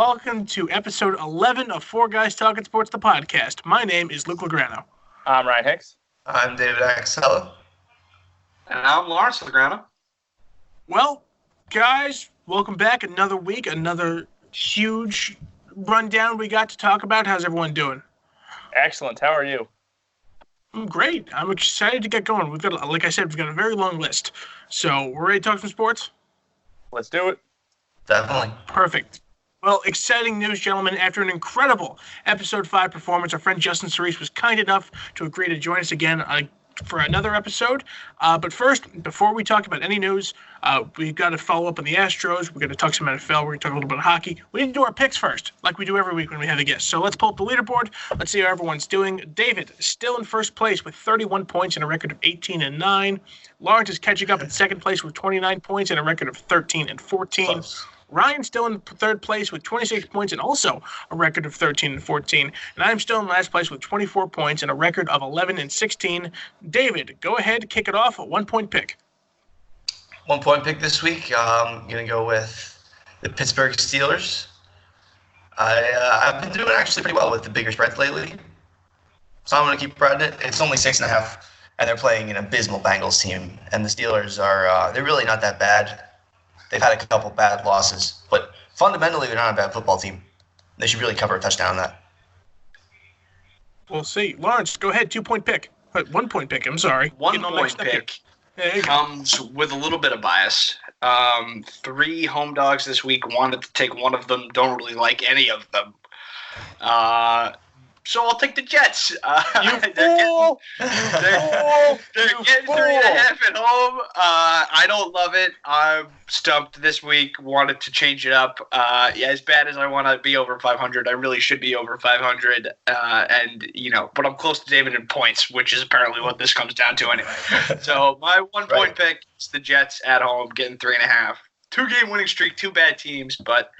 welcome to episode 11 of Four Guys Talking Sports, the podcast. My name is Luke Lograno. I'm Ryan Hicks. I'm David Axella. And I'm Lawrence Lograno. Well, guys, welcome back. Another week, another huge rundown we got to talk about. How's everyone doing? Excellent. How are you? I'm great. I'm excited to get going. We've got, like I said, we've got a very long list. So, we're ready to talk some sports? Let's do it. Definitely. Perfect. Well, exciting news, gentlemen. After an incredible Episode 5 performance, our friend Justin Sorice was kind enough to agree to join us again for another episode. But first, before we talk about any news, we've got to follow up on the Astros. We're going to talk some NFL. We're going to talk a little bit of hockey. We need to do our picks first, like we do every week when we have a guest. So let's pull up the leaderboard. Let's see how everyone's doing. David is still in first place with 31 points and a record of 18-9. Lawrence is catching up in second place with 29 points and a record of 13-14. Close. Ryan's still in third place with 26 points and also a record of 13-14. And I'm still in last place with 24 points and a record of 11-16. David, go ahead, kick it off. A 1-point pick. 1-point pick this week. I'm going to go with the Pittsburgh Steelers. I've been doing actually pretty well with the bigger spreads lately. So I'm going to keep riding it. It's only 6.5, and they're playing an abysmal Bengals team. And the Steelers are they're really not that bad. They've had a couple bad losses, but fundamentally they're not a bad football team. They should really cover a touchdown on that. We'll see. Lawrence, go ahead. 2-point pick. 1-point pick. I'm sorry. 1-point pick comes with a little bit of bias. 3 home dogs this week. Wanted to take one of them. Don't really like any of them. So I'll take the Jets. They're getting 3.5 at home. I don't love it. I'm stumped this week. Wanted to change it up. As bad as I want to be over 500, I really should be over 500. But I'm close to David in points, which is apparently what this comes down to anyway. So my 1-point pick is the Jets at home, getting 3.5. 2-game winning streak, 2 bad teams, but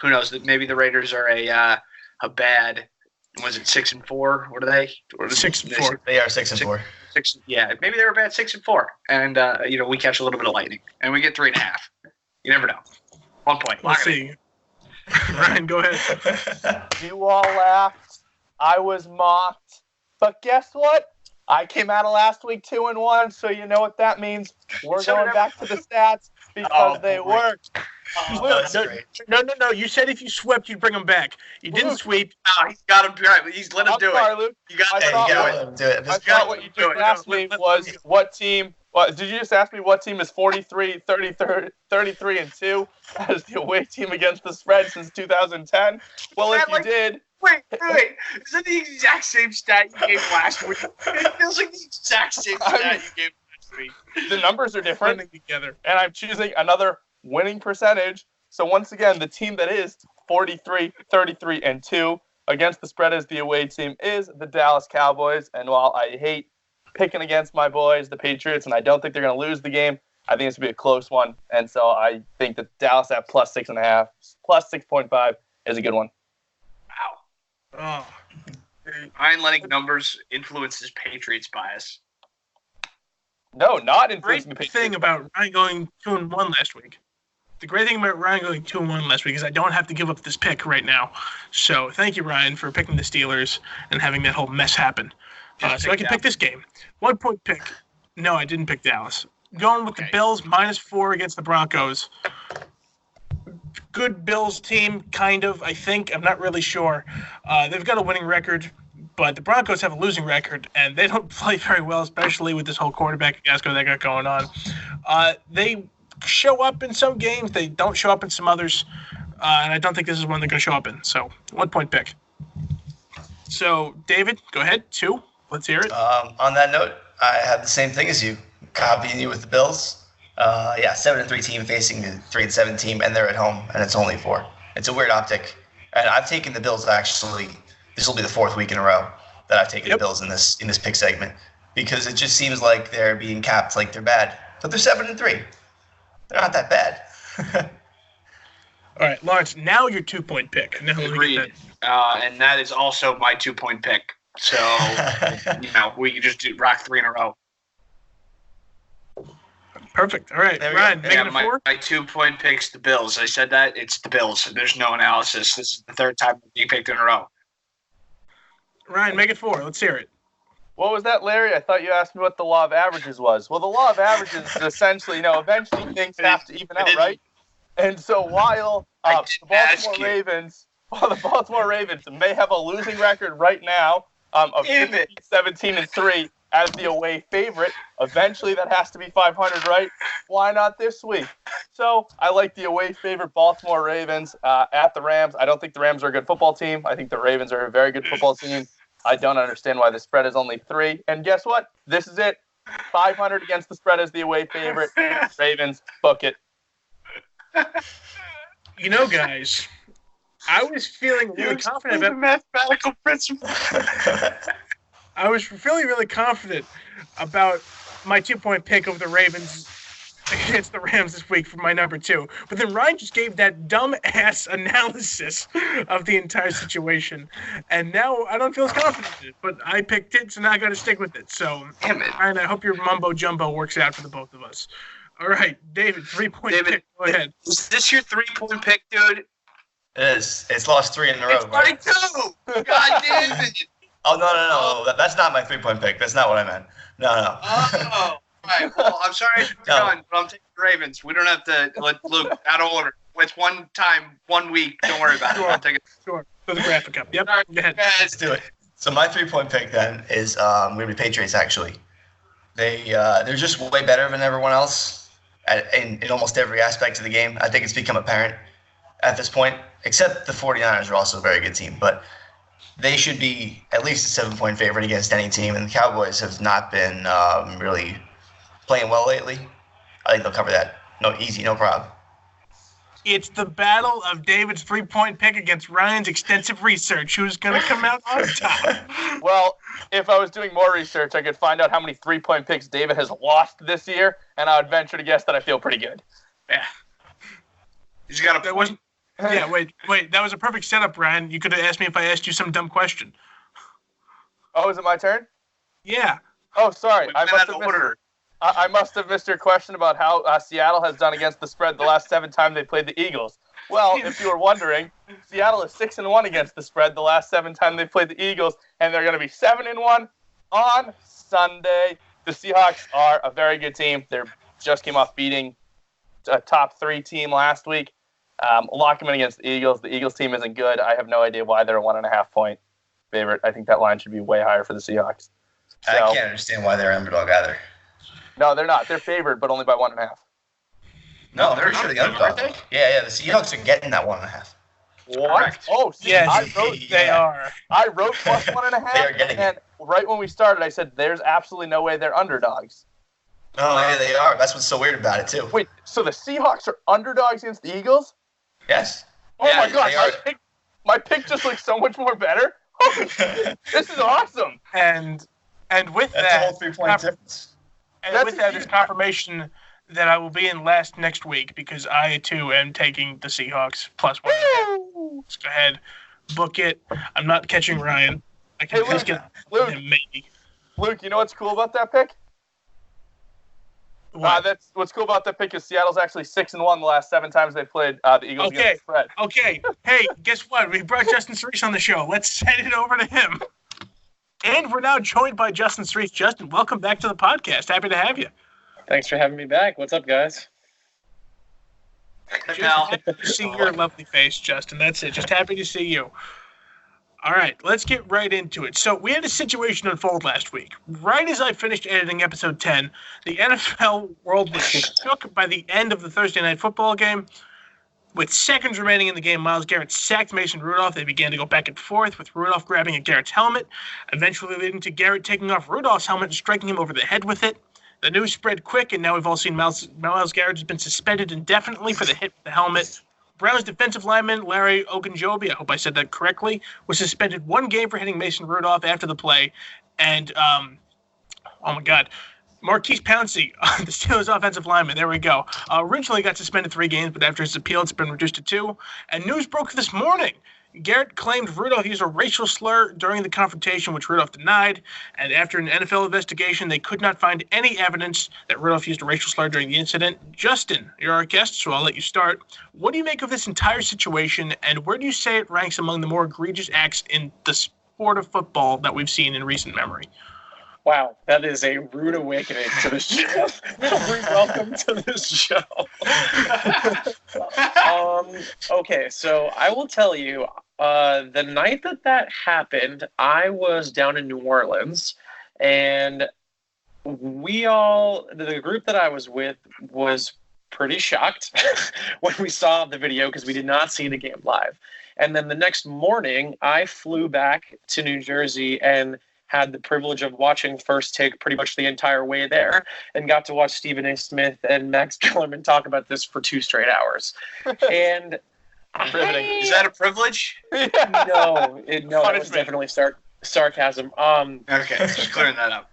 who knows? Maybe the Raiders are a bad. Was it 6-4? What are they? 6-4. They are 6-4. Yeah, maybe they were bad 6-4, and we catch a little bit of lightning, and we get 3.5. You never know. 1 point. We'll see. Ryan, go ahead. You all laughed. I was mocked. But guess what? I came out of last week 2-1, so you know what that means. We're going back to the stats because they worked. No. You said if you swept, you'd bring them back. You didn't sweep. No, he's got him right. He's let him do sorry, it. Luke. You got let him do it. I thought what you just asked me was what team. Did you just ask me what team is 33-2 as the away team against the spread since 2010? Well, if you did. Wait. Is that the exact same stat you gave last week? It feels like the exact same stat you gave last week. The numbers are different. Together. And I'm choosing another winning percentage. So once again, the team that is 43-2 against the spread as the away team is the Dallas Cowboys. And while I hate picking against my boys, the Patriots, and I don't think they're going to lose the game, I think it's going to be a close one. And so I think that Dallas at plus 6.5, plus 6.5 is a good one. Wow. Ryan letting numbers influence his Patriots bias. No, not influencing the Great Patriots. thing about Ryan going 2-1 last week. The great thing about Ryan going 2-1 last week is I don't have to give up this pick right now. So thank you, Ryan, for picking the Steelers and having that whole mess happen. So I can pick this game. 1-point pick. No, I didn't pick Dallas. Going with the Bills, -4 against the Broncos. Good Bills team, kind of, I think. I'm not really sure. They've got a winning record, but the Broncos have a losing record, and they don't play very well, especially with this whole quarterback fiasco they got going on. They show up in some games. They don't show up in some others, and I don't think this is one they're going to show up in. So, 1-point pick. So, David, go ahead. 2. Let's hear it. On that note, I had the same thing as you, copying you with the Bills. 7-3 team facing a 3-7 team, and they're at home, and it's only 4. It's a weird optic. And I've taken the Bills actually. This will be the 4th week in a row that I've taken the Bills in this pick segment because it just seems like they're being capped like they're bad, but they're 7-3. They're not that bad. All right, Lawrence. Now your 2-point pick. Now Agreed. And that is also my 2-point pick. So we can just rock 3 in a row. Perfect. All right, There we go. Ryan, making Yeah, it 4. my 2-point pick's the Bills. I said that. It's the Bills. There's no analysis. This is the third time you picked in a row. Ryan, make it 4. Let's hear it. What was that, Larry? I thought you asked me what the law of averages was. Well, the law of averages is essentially, eventually things have to even out, right? And so while the Baltimore Ravens may have a losing record right now of 17-3 as the away favorite, eventually that has to be 500, right? Why not this week? So I like the away favorite Baltimore Ravens at the Rams. I don't think the Rams are a good football team. I think the Ravens are a very good football team. I don't understand why the spread is only 3. And guess what? This is it. 500 against the spread as the away favorite. Ravens, book it. Guys, I was feeling really confident about mathematical principle. I was feeling really confident about my 2-point pick of the Ravens against the Rams this week for my number 2. But then Ryan just gave that dumb-ass analysis of the entire situation. And now I don't feel as confident in it. But I picked it, so now I got to stick with it. So, Damn it. Ryan, I hope your mumbo-jumbo works out for the both of us. All right, David, 3-point pick. Go ahead. Is this your 3-point pick, dude? It is. It's lost 3 in a row. It's my 2! God damn it! Oh, no. That's not my 3-point pick. That's not what I meant. No. Oh, right. Well, I'm sorry I took on, but I'm taking the Ravens. We don't have to let Luke out of order. It's one time, 1 week. Don't worry about it. I'll take it. Sure. Throw the graphic up. Yep. Sorry, Go ahead. Let's do it. So my 3-point pick then is going to be Patriots, actually. They're just way better than everyone else in almost every aspect of the game. I think it's become apparent at this point, except the 49ers are also a very good team. But they should be at least a 7-point favorite against any team, and the Cowboys have not been really playing well lately. I think they'll cover that. No problem. It's the battle of David's 3-point pick against Ryan's extensive research. Who's going to come out on top? Well, if I was doing more research, I could find out how many 3-point picks David has lost this year, and I would venture to guess that I feel pretty good. Yeah. He's got a That wasn't. Yeah, wait. That was a perfect setup, Ryan. You could have asked me if I asked you some dumb question. Oh, is it my turn? Yeah. Oh, sorry. I I must have missed your question about how Seattle has done against the spread the last 7 times they played the Eagles. Well, if you were wondering, Seattle is 6-1 against the spread the last 7 times they played the Eagles, and they're going to be 7-1 on Sunday. The Seahawks are a very good team. They just came off beating a top 3 team last week. Lock them in against the Eagles. The Eagles team isn't good. I have no idea why they're a 1.5-point favorite. I think that line should be way higher for the Seahawks. So, I can't understand why they're underdog either. No, they're not. They're favored, but only by 1.5. No, they're sure the underdog. Yeah. The Seahawks are getting that 1.5. What? Correct. Oh, see, Yes, they are. I wrote plus 1.5. They are getting and right when we started, I said there's absolutely no way they're underdogs. Oh, yeah, they are. That's what's so weird about it, too. Wait, so the Seahawks are underdogs against the Eagles? Yes. Oh Yeah, my gosh, they are. my pick just looks so much more better. Holy shit, this is awesome. And with That's that, a whole 3-point difference. and That's with a that, huge- is confirmation that I will be in last next week because I too am taking the Seahawks plus 1. Woo! Let's go ahead, book it. I'm not catching Ryan. I can Hey, at least get Luke. him maybe. Luke, you know what's cool about that pick? What? That's what's cool about that pick is Seattle's actually 6-1 the last 7 times they played the Eagles against the spread. Okay. Hey, guess what? We brought Justin Sorice on the show. Let's send it over to him. And we're now joined by Justin Sorice. Justin, welcome back to the podcast. Happy to have you. Thanks for having me back. What's up, guys? Just happy to see your lovely face, Justin. That's it. Just happy to see you. All right, let's get right into it. So we had a situation unfold last week. Right as I finished editing episode 10, the NFL world was shook by the end of the Thursday night football game. With seconds remaining in the game, Myles Garrett sacked Mason Rudolph. They began to go back and forth, with Rudolph grabbing at Garrett's helmet, eventually leading to Garrett taking off Rudolph's helmet and striking him over the head with it. The news spread quick, and now we've all seen Myles Garrett has been suspended indefinitely for the hit with the helmet. Browns defensive lineman Larry Ogunjobi, I hope I said that correctly, was suspended 1 game for hitting Mason Rudolph after the play. And, oh my God, Marquise Pouncey, the Steelers offensive lineman, there we go, originally got suspended 3 games, but after his appeal, it's been reduced to 2. And news broke this morning. Garrett claimed Rudolph used a racial slur during the confrontation, which Rudolph denied. And after an NFL investigation, they could not find any evidence that Rudolph used a racial slur during the incident. Justin, you're our guest, so I'll let you start. What do you make of this entire situation, and where do you say it ranks among the more egregious acts in the sport of football that we've seen in recent memory? Wow, that is a rude awakening to the show. Welcome to this show. Okay, so I will tell you, the night that happened, I was down in New Orleans, and the group that I was with was pretty shocked when we saw the video because we did not see the game live. And then the next morning, I flew back to New Jersey and had the privilege of watching First Take pretty much the entire way there, and got to watch Stephen A. Smith and Max Kellerman talk about this for 2 straight hours. And is that a privilege? No, it was definitely sarcasm. Okay, just clearing that up.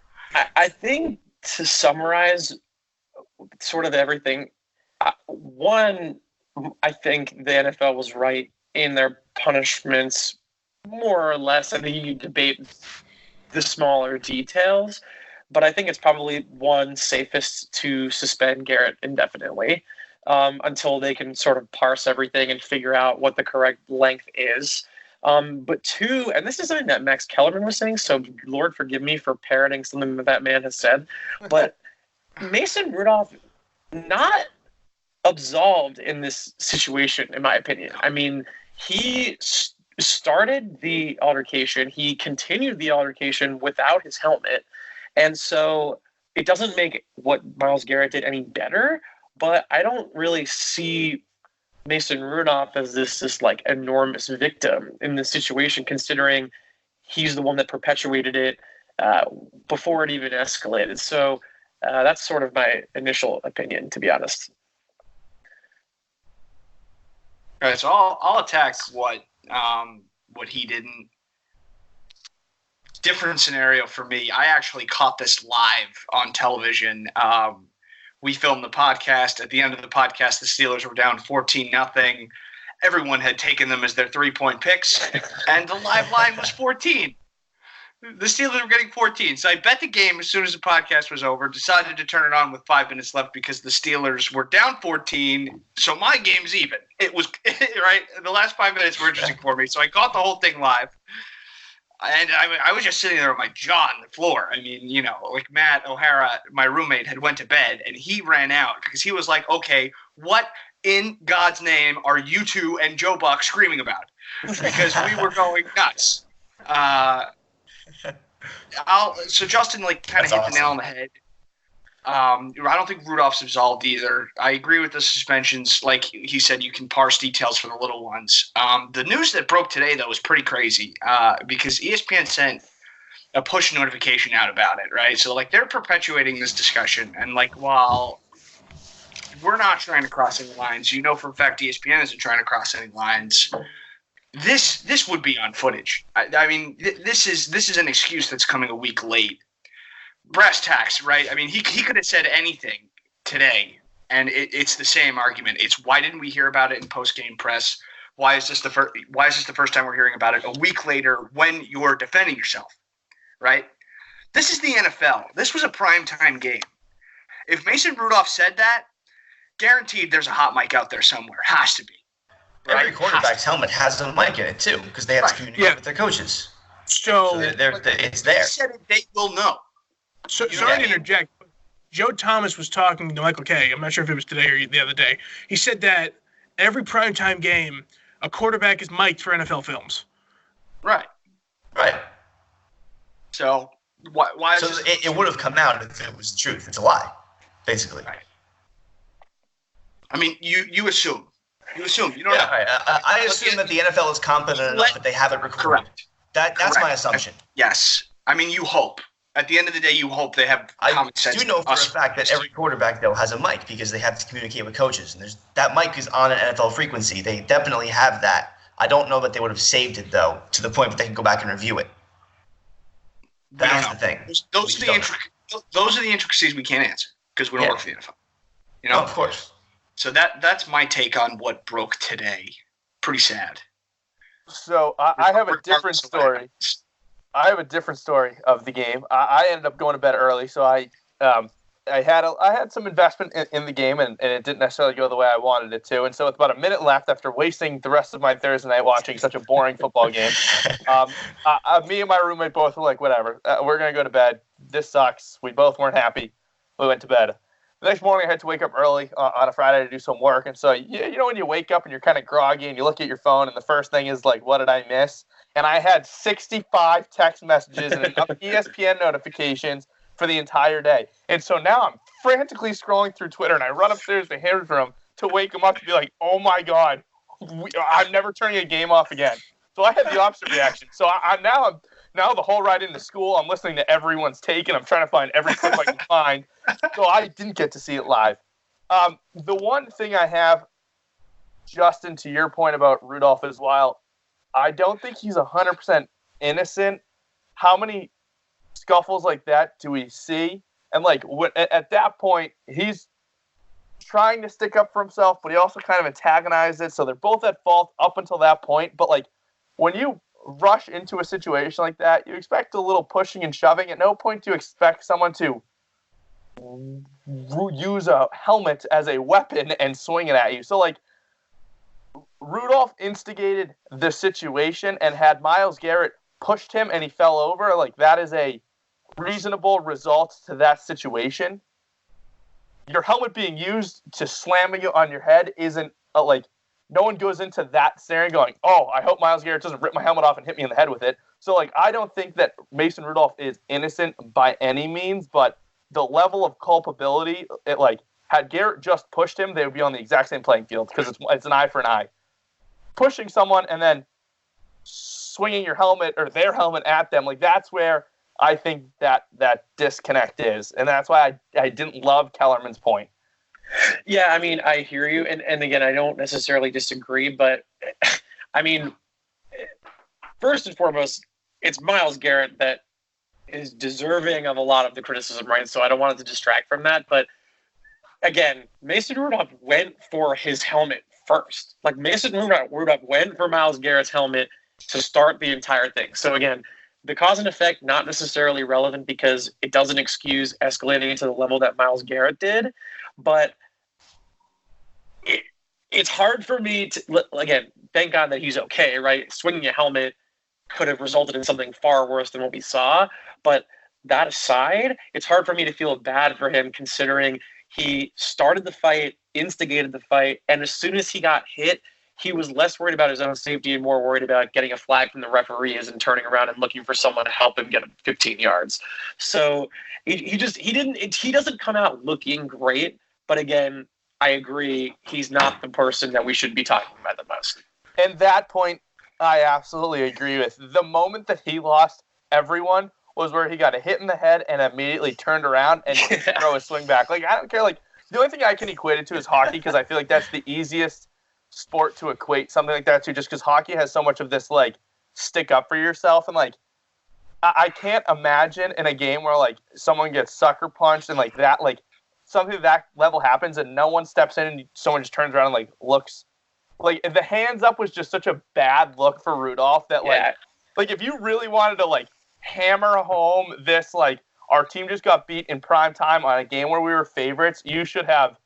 I think to summarize sort of everything, one, I think the NFL was right in their punishments, more or less. I think you debate the smaller details, but I think it's probably safest to suspend Garrett indefinitely until they can sort of parse everything and figure out what the correct length is. But 2, and this is something that Max Kellerman was saying, so Lord forgive me for parroting something that man has said, but Mason Rudolph not absolved in this situation, in my opinion. I mean, he started the altercation. He continued the altercation without his helmet. And so it doesn't make what Myles Garrett did any better, but I don't really see Mason Rudolph as this like enormous victim in this situation, considering he's the one that perpetuated it before it even escalated. So that's sort of my initial opinion, to be honest. All right, so I'll attack what he didn't. Different scenario for me. I actually caught this live on television. We filmed the podcast. At the end of the podcast, the Steelers were down 14-0. Everyone had taken them as their 3-point picks, and the live line was 14. The Steelers were getting 14. So I bet the game as soon as the podcast was over, decided to turn it on with 5 minutes left because the Steelers were down 14. So my game's even. It was right. The last 5 minutes were interesting for me. So I caught the whole thing live. And I was just sitting there with my jaw on the floor. I mean, like Matt O'Hara, my roommate, had went to bed, and he ran out because he was like, okay, what in God's name are you two and Joe Buck screaming about? Because we were going nuts. So Justin kind of hit the nail on the head. I don't think Rudolph's absolved either. I agree with the suspensions. Like he said, you can parse details for the little ones. The news that broke today, though, was pretty crazy because ESPN sent a push notification out about it, right? So, they're perpetuating this discussion. And, while we're not trying to cross any lines, for a fact ESPN isn't trying to cross any lines. This would be on footage. I mean, this is an excuse that's coming a week late. Brass tacks, right? I mean, he could have said anything today, and it's the same argument. It's why didn't we hear about it in post-game press? Why is this the first time we're hearing about it a week later when you're defending yourself, right? This is the NFL. This was a primetime game. If Mason Rudolph said that, guaranteed there's a hot mic out there somewhere. Has to be. Right? Every quarterback's helmet has a mic in it too, because they have to communicate with their coaches. So it's there. They said it, they will know. So, sorry to interject. Joe Thomas was talking to Michael Kay. I'm not sure if it was today or the other day. He said that every primetime game, a quarterback is mic'd for NFL films. Right. So why? So it would have come out if it was the truth. It's a lie, basically. Right. I mean, you assume. You assume. You don't know. Right. I assume that the NFL is competent enough that they have it recorded. Correct. That's my assumption. Yes. I mean, you hope. At the end of the day, you hope they have common sense. I do know for a fact that every quarterback, though, has a mic because they have to communicate with coaches. And that mic is on an NFL frequency. They definitely have that. I don't know that they would have saved it, though, to the point that they can go back and review it. That's the thing. Those are the intricacies we can't answer because we don't work for the NFL. Oh, of course. So that's my take on what broke today. Pretty sad. So I have a different story. I have a different story of the game. I ended up going to bed early, so I had some investment in the game, and it didn't necessarily go the way I wanted it to. And so with about a minute left, after wasting the rest of my Thursday night watching such a boring football game, me and my roommate both were like, whatever, we're going to go to bed. This sucks. We both weren't happy. We went to bed. The next morning, I had to wake up early on a Friday to do some work. And so, you know, when you wake up and you're kind of groggy and you look at your phone and the first thing is like, what did I miss? And I had 65 text messages and enough ESPN notifications for the entire day. And so now I'm frantically scrolling through Twitter, and I run upstairs to Harry's room to wake him up to be like, oh my God, I'm never turning a game off again. So I had the opposite reaction. So I'm now the whole ride into school, I'm listening to everyone's take, and I'm trying to find every clip I can find. So I didn't get to see it live. The one thing I have, Justin, to your point about Rudolph as well, I don't think he's 100% innocent. How many scuffles like that do we see? And like at that point, he's trying to stick up for himself, but he also kind of antagonized it. So they're both at fault up until that point. But like when you rush into a situation like that, you expect a little pushing and shoving. At no point do you expect someone to use a helmet as a weapon and swing it at you. So like Rudolph instigated the situation, and had Myles Garrett pushed him and he fell over, like that is a reasonable result to that situation. Your helmet being used to slamming you on your head isn't like, no one goes into that scenario going, oh, I hope Myles Garrett doesn't rip my helmet off and hit me in the head with it. So like, I don't think that Mason Rudolph is innocent by any means, but the level of culpability, it like, had Garrett just pushed him, they would be on the exact same playing field because it's an eye for an eye. Pushing someone and then swinging your helmet or their helmet at them, like that's where I think that disconnect is. And that's why I didn't love Kellerman's point. Yeah, I mean, I hear you. And again, I don't necessarily disagree, but I mean, first and foremost, it's Myles Garrett that is deserving of a lot of the criticism, right? So I don't want it to distract from that. But again, Mason Rudolph went for his helmet first. Like Mason Rudolph went for Myles Garrett's helmet to start the entire thing. So again, the cause and effect, not necessarily relevant because it doesn't excuse escalating into the level that Myles Garrett did. But it's hard for me to, again, thank God that he's okay, right? Swinging a helmet could have resulted in something far worse than what we saw. But that aside, it's hard for me to feel bad for him considering he started the fight, instigated the fight, and as soon as he got hit, he was less worried about his own safety and more worried about getting a flag from the referees and turning around and looking for someone to help him get 15 yards. So he doesn't come out looking great. But again, I agree, he's not the person that we should be talking about the most. And that point, I absolutely agree with. The moment that he lost everyone was where he got a hit in the head and immediately turned around and throw a swing back. Like, I don't care. Like, the only thing I can equate it to is hockey because I feel like that's the easiest sport to equate something like that to, just because hockey has so much of this, like, stick up for yourself. And, like, I can't imagine in a game where, like, someone gets sucker punched and, like, that, like, something of that level happens and no one steps in and someone just turns around and, like, looks. Like, the hands up was just such a bad look for Rudolph that, like if you really wanted to, like, hammer home this, like, our team just got beat in prime time on a game where we were favorites, you should have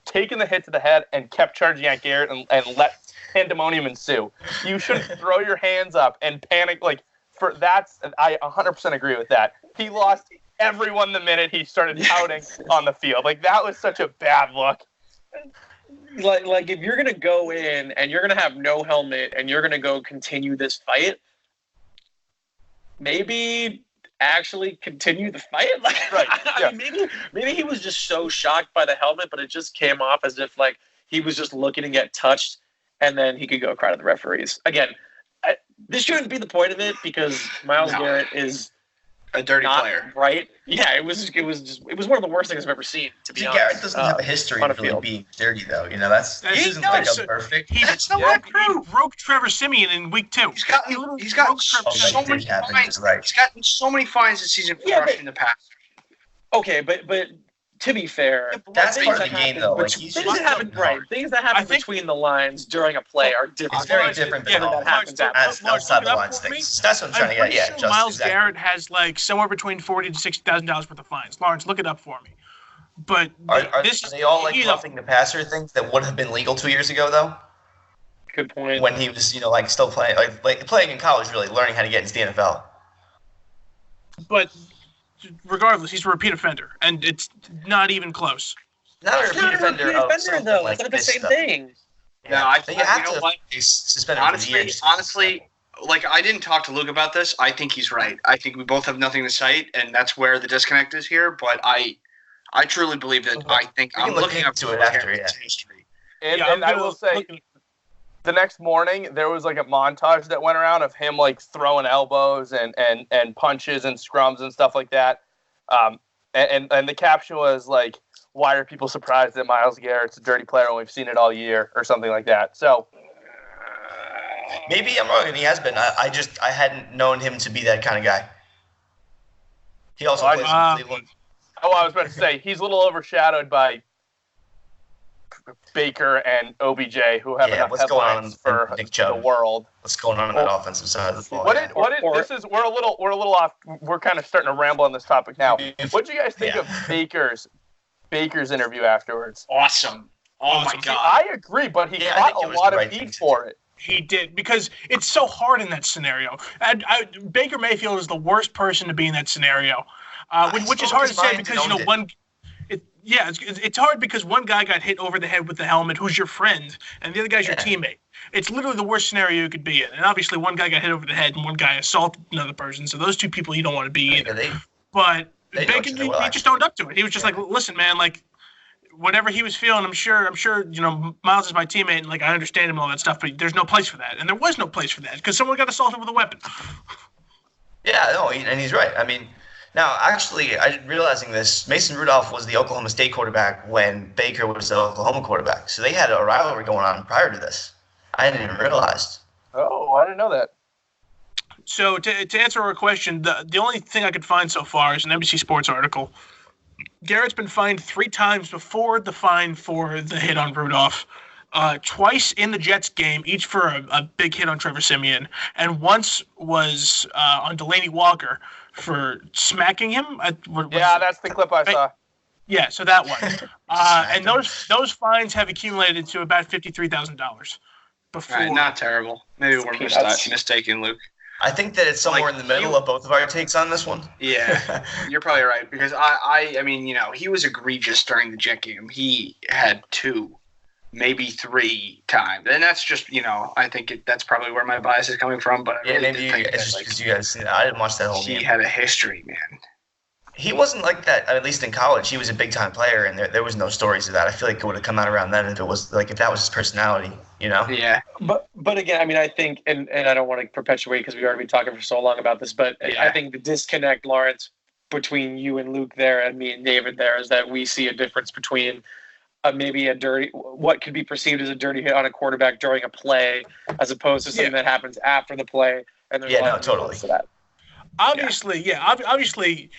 taken the hit to the head and kept charging at Garrett and let pandemonium ensue. You shouldn't throw your hands up and panic. Like, I 100% agree with that. He lost everyone the minute he started pouting on the field. Like, that was such a bad look. Like if you're gonna go in and you're gonna have no helmet and you're gonna go continue this fight, maybe actually continue the fight. Like, right. I mean, maybe he was just so shocked by the helmet, but it just came off as if like he was just looking to get touched, and then he could go cry to the referees. Again, this shouldn't be the point of it because Myles Garrett is a dirty player, right? Yeah, it was one of the worst things I've ever seen. To be honest, Garrett doesn't have a history of really being dirty, though. You know, this isn't like a perfect. He broke Trevor Siemian in week 2. He's gotten so many fines. He's gotten so many fines this season for rushing the pass. Okay, but to be fair, That's things part of that the game, happen though. Like, between- he's things just that happen working right. hard. Things that happen I think- between the lines during a play are different. It's very Lawrence, different yeah, than that all happens Lawrence, after. Lawrence, outside look the it up lines for me. things. That's what I'm trying I'm to get. pretty Yeah, sure just Myles exactly. Garrett has like somewhere between $40,000 to $60,000 worth of fines. Lawrence, look it up for me. But Are this they all like you know, roughing the passer things that would have been legal 2 years ago, though? Good point. When he was, like still playing, like playing in college, really learning how to get into the NFL. but regardless, he's a repeat offender, and it's not even close. Not a It's repeat not a offender repeat of offender, something though. like It's not the this same stuff. thing. Yeah. No, Then you have you know to what? suspend him for the year. Honestly, like I didn't talk to Luke about this. I think he's right. I think we both have nothing to cite, and that's where the disconnect is here. But I truly believe that. I think We can I'm look looking up into it after, yeah. history. And, Yeah, and I will say, the next morning there was like a montage that went around of him like throwing elbows and punches and scrums and stuff like that. And the caption was like, "Why are people surprised that Myles Garrett's a dirty player when we've seen it all year?" or something like that. So Maybe I'm wrong, and he has been. I hadn't known him to be that kind of guy. He also plays in Cleveland. I was about to say he's a little overshadowed by Baker and OBJ, who have enough what's going on headlines for in Nick the Chubb? world. What's going on that offensive side of the ball? We're a little off. We're kind of starting to ramble on this topic now. What did you guys think of Baker's interview afterwards? Awesome. Oh my God. I agree, but he caught a lot of heat for it. He did, because it's so hard in that scenario. And Baker Mayfield is the worst person to be in that scenario, which is hard to say because it's hard because one guy got hit over the head with the helmet, who's your friend, and the other guy's your teammate. It's literally the worst scenario you could be in. And obviously, one guy got hit over the head and one guy assaulted another person. So those two people you don't want to be either. But Baker, he just owned up to it. He was just like, "Listen, man, like." Whatever he was feeling, I'm sure, Myles is my teammate, and like I understand him and all that stuff, but there's no place for that, and there was no place for that because someone got assaulted with a weapon. Yeah, no, and he's right. I mean, now actually, realizing this, Mason Rudolph was the Oklahoma State quarterback when Baker was the Oklahoma quarterback, so they had a rivalry going on prior to this. I didn't even realize. Oh, I didn't know that. So to answer our question, the only thing I could find so far is an NBC Sports article. Garrett's been fined 3 times before the fine for the hit on Rudolph, twice in the Jets game, each for a big hit on Trevor Siemian, and once was on Delaney Walker for smacking him. That's the clip I saw. Yeah, so that one. And those fines have accumulated to about $53,000 before. Right, not terrible. Maybe we're mistaken, Luke. I think that it's somewhere in the middle of both of our takes on this one. Yeah, you're probably right because I mean, he was egregious during the Jet game. He had 2, maybe 3 times, and that's just I think that's probably where my bias is coming from. But I really think it's just because you guys. I didn't watch that whole game. He had a history, man. He wasn't like that, at least in college. He was a big-time player, and there was no stories of that. I feel like it would have come out around then if that was his personality, Yeah. But again, I mean, I think, and I don't want to perpetuate because we've already been talking for so long about this, but I think the disconnect, Lawrence, between you and Luke there and me and David there is that we see a difference between maybe what could be perceived as a dirty hit on a quarterback during a play as opposed to something that happens after the play. And there's totally. To that. Obviously,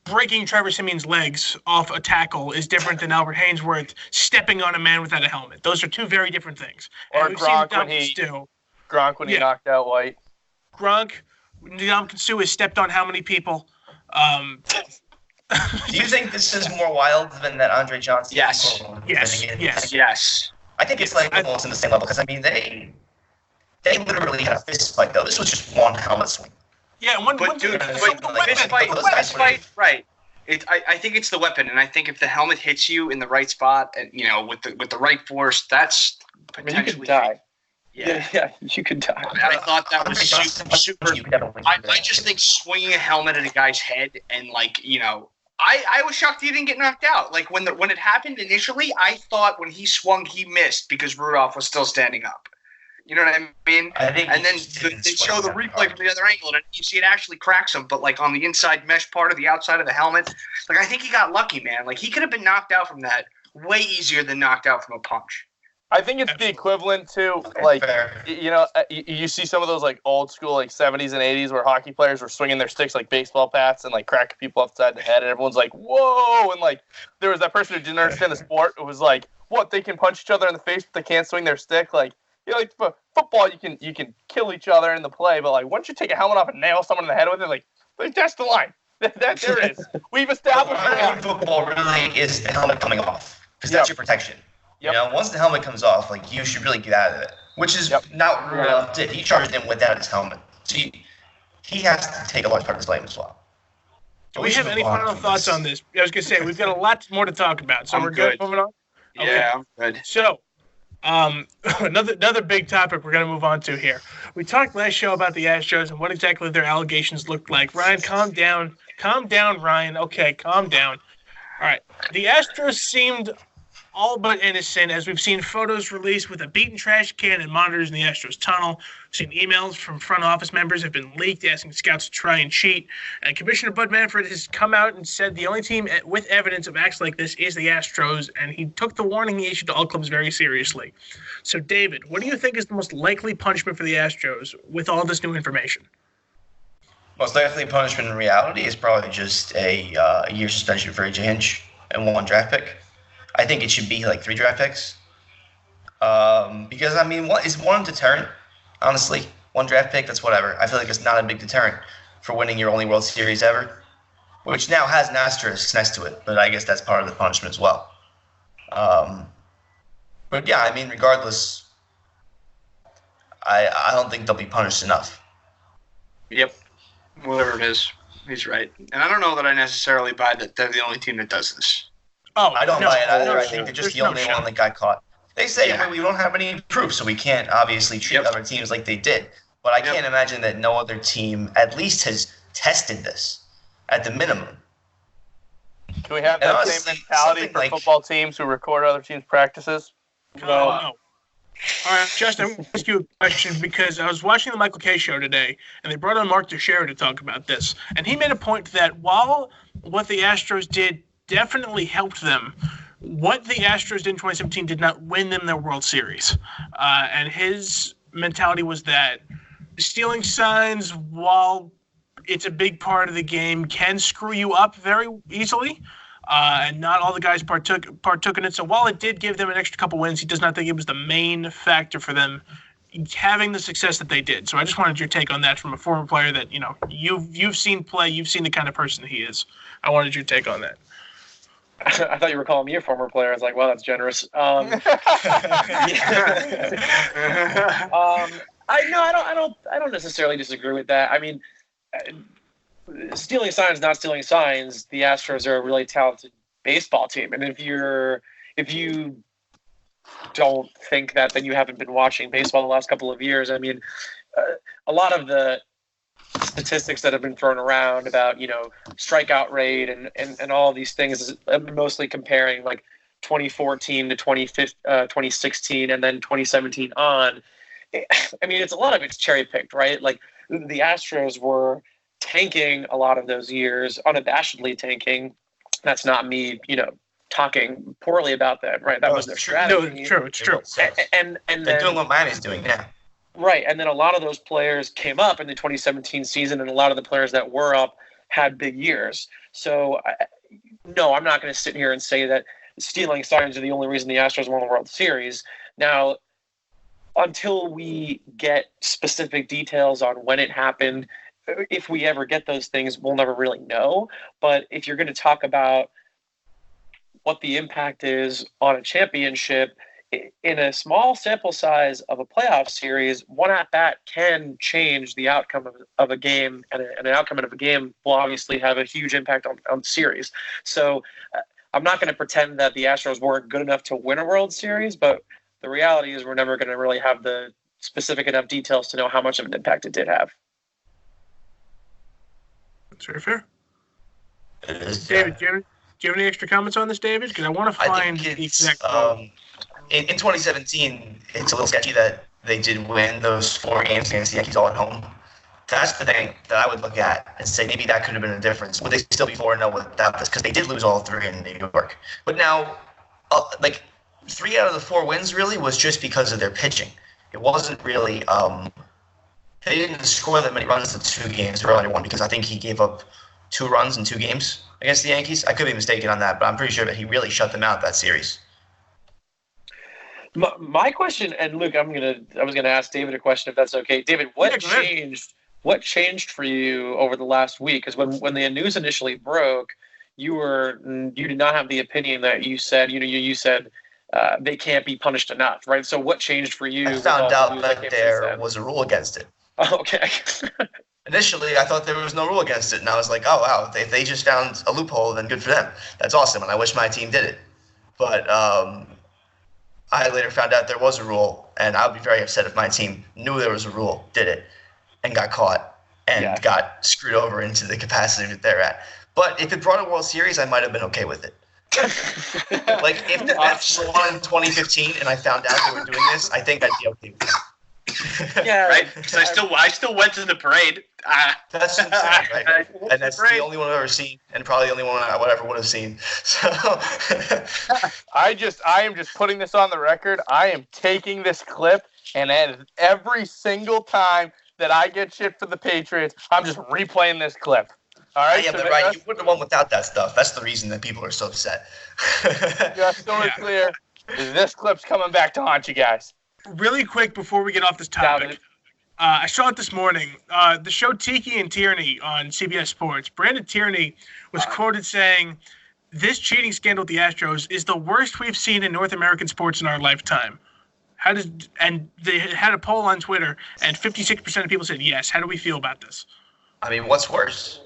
breaking Trevor Siemian's legs off a tackle is different than Albert Hainsworth stepping on a man without a helmet. Those are 2 very different things. Or Gronk when he knocked out White. Gronk, Ndamukong Suh has stepped on how many people? Do you think this is more wild than that Andre Johnson? Yes. I think it's like almost in the same level because they literally had a fist fight though. This was just one helmet swing. Yeah, fist fight, right? I think it's the weapon, and I think if the helmet hits you in the right spot, and with the right force, that's potentially. You could die. Yeah, you could die. I thought that was super. I just think swinging a helmet at a guy's head and I was shocked he didn't get knocked out. Like when it happened initially, I thought when he swung he missed because Rudolph was still standing up. You know what I mean? And then they show the replay from the other angle, and you see it actually cracks him, but on the inside mesh part of the outside of the helmet. I think he got lucky, man. He could have been knocked out from that way easier than knocked out from a punch. I think it's the equivalent to, like, you see some of those, like, old school, like, 70s and 80s where hockey players were swinging their sticks like baseball bats and, like, cracking people upside the head, and everyone's like, whoa! And, like, there was that person who didn't understand the sport. It was like, what, they can punch each other in the face, but they can't swing their stick? Like, like football, you can kill each other in the play, but, like, once you take a helmet off and nail someone in the head with it, like that's the line. There it is. We've established that. Football really is the helmet coming off, because that's your protection. Yep. Once the helmet comes off, like, you should really get out of it, which is not what Rudolph did. He charged in without his helmet. So he has to take a large part of his blame as well. Do we have any final thoughts on this? I was going to say, we've got a lot more to talk about, so we're good. Moving on? Okay. Yeah, I'm good. So, another big topic we're going to move on to here. We talked last show about the Astros and what exactly their allegations looked like. Ryan, calm down. Calm down, Ryan. Okay, calm down. All right. The Astros seemed all but innocent, as we've seen photos released with a beaten trash can and monitors in the Astros tunnel. We've seen emails from front office members have been leaked asking scouts to try and cheat. And Commissioner Bud Manfred has come out and said the only team with evidence of acts like this is the Astros, and he took the warning he issued to all clubs very seriously. So, David, what do you think is the most likely punishment for the Astros with all this new information? Most likely punishment in reality is probably just a year suspension for AJ Hinch and 1 draft pick. I think it should be like 3 draft picks. Because, I mean, is 1 deterrent? Honestly, 1 draft pick, that's whatever. I feel like it's not a big deterrent for winning your only World Series ever, which now has an asterisk next to it, but I guess that's part of the punishment as well. But, yeah, I mean, regardless, I don't think they'll be punished enough. Yep. Whatever it is, he's right. And I don't know that I necessarily buy that they're the only team that does this. Oh, I don't buy it either. I think they're just the only one that got caught. They say we don't have any proof, so we can't obviously treat other teams like they did. But I can't imagine that no other team at least has tested this at the minimum. Do we have that same mentality for football teams who record other teams' practices? No. All right, Justin, I'm going to ask you a question because I was watching the Michael Kay show today, and they brought on Mark Teixeira to talk about this. And he made a point that while what the Astros did definitely helped them, what the Astros did in 2017 did not win them their World Series. And his mentality was that stealing signs, while it's a big part of the game, can screw you up very easily. And not all the guys partook in it. So while it did give them an extra couple wins, he does not think it was the main factor for them having the success that they did. So I just wanted your take on that from a former player that, you've seen play, you've seen the kind of person he is. I wanted your take on that. I thought you were calling me a former player. I was like, wow, that's generous. I don't necessarily disagree with that. I mean, stealing signs, not stealing signs. The Astros are a really talented baseball team, and if you don't think that, then you haven't been watching baseball the last couple of years. I mean, a lot of the statistics that have been thrown around about, strikeout rate and all these things is mostly comparing like 2014 to 2016 and then 2017 on. I mean, a lot of it's cherry picked, right? Like the Astros were tanking a lot of those years, unabashedly tanking. That's not me, talking poorly about that, right? That was their strategy. No, it's true. And they're doing what Miami's doing now. Right, and then a lot of those players came up in the 2017 season, and a lot of the players that were up had big years. So, no, I'm not going to sit here and say that stealing signs are the only reason the Astros won the World Series. Now, until we get specific details on when it happened, if we ever get those things, we'll never really know. But if you're going to talk about what the impact is on a championship, in a small sample size of a playoff series, one at-bat can change the outcome of a game, and an outcome of a game will obviously have a huge impact on the series. So I'm not going to pretend that the Astros weren't good enough to win a World Series, but the reality is we're never going to really have the specific enough details to know how much of an impact it did have. That's very fair. David, do you have any extra comments on this, David? Because I want to find the exact in 2017, it's a little sketchy that they did win those 4 games against the Yankees all at home. That's the thing that I would look at and say maybe that could have been a difference. Would they still be 4-0 without this? Because they did lose all 3 in New York. But now, 3 out of the 4 wins really was just because of their pitching. It wasn't really they didn't score that many runs in 2 games. They only won because I think he gave up 2 runs in 2 games against the Yankees. I could be mistaken on that, but I'm pretty sure that he really shut them out that series. My question, and Luke, I was gonna ask David a question if that's okay. David, what changed? What changed for you over the last week? Because when the news initially broke, you did not have the opinion that you said. You said they can't be punished enough, right? So what changed for you? I found out that there was a rule against it. Oh, okay. Initially, I thought there was no rule against it, and I was like, oh, wow, if they just found a loophole, then good for them. That's awesome, and I wish my team did it. But I later found out there was a rule, and I would be very upset if my team knew there was a rule, did it, and got caught, and got screwed over into the capacity that they're at. But if it brought a World Series, I might have been okay with it. Like, if the Mets won in 2015 and I found out they were doing this, I think I'd be okay with it. Yeah, right. Because I still went to the parade. That's insane, right? And that's the only one I've ever seen, and probably the only one I ever would have seen. So I am just putting this on the record. I am taking this clip, and every single time that I get shit for the Patriots, I'm just replaying this clip. All right. Yeah, but right, you wouldn't have won without that stuff. That's the reason that people are so upset. Just so we're clear, this clip's coming back to haunt you guys. Really quick before we get off this topic, I saw it this morning. The show Tiki and Tierney on CBS Sports. Brandon Tierney was quoted saying, "This cheating scandal with the Astros is the worst we've seen in North American sports in our lifetime." And they had a poll on Twitter, and 56% of people said yes. How do we feel about this? I mean, what's worse?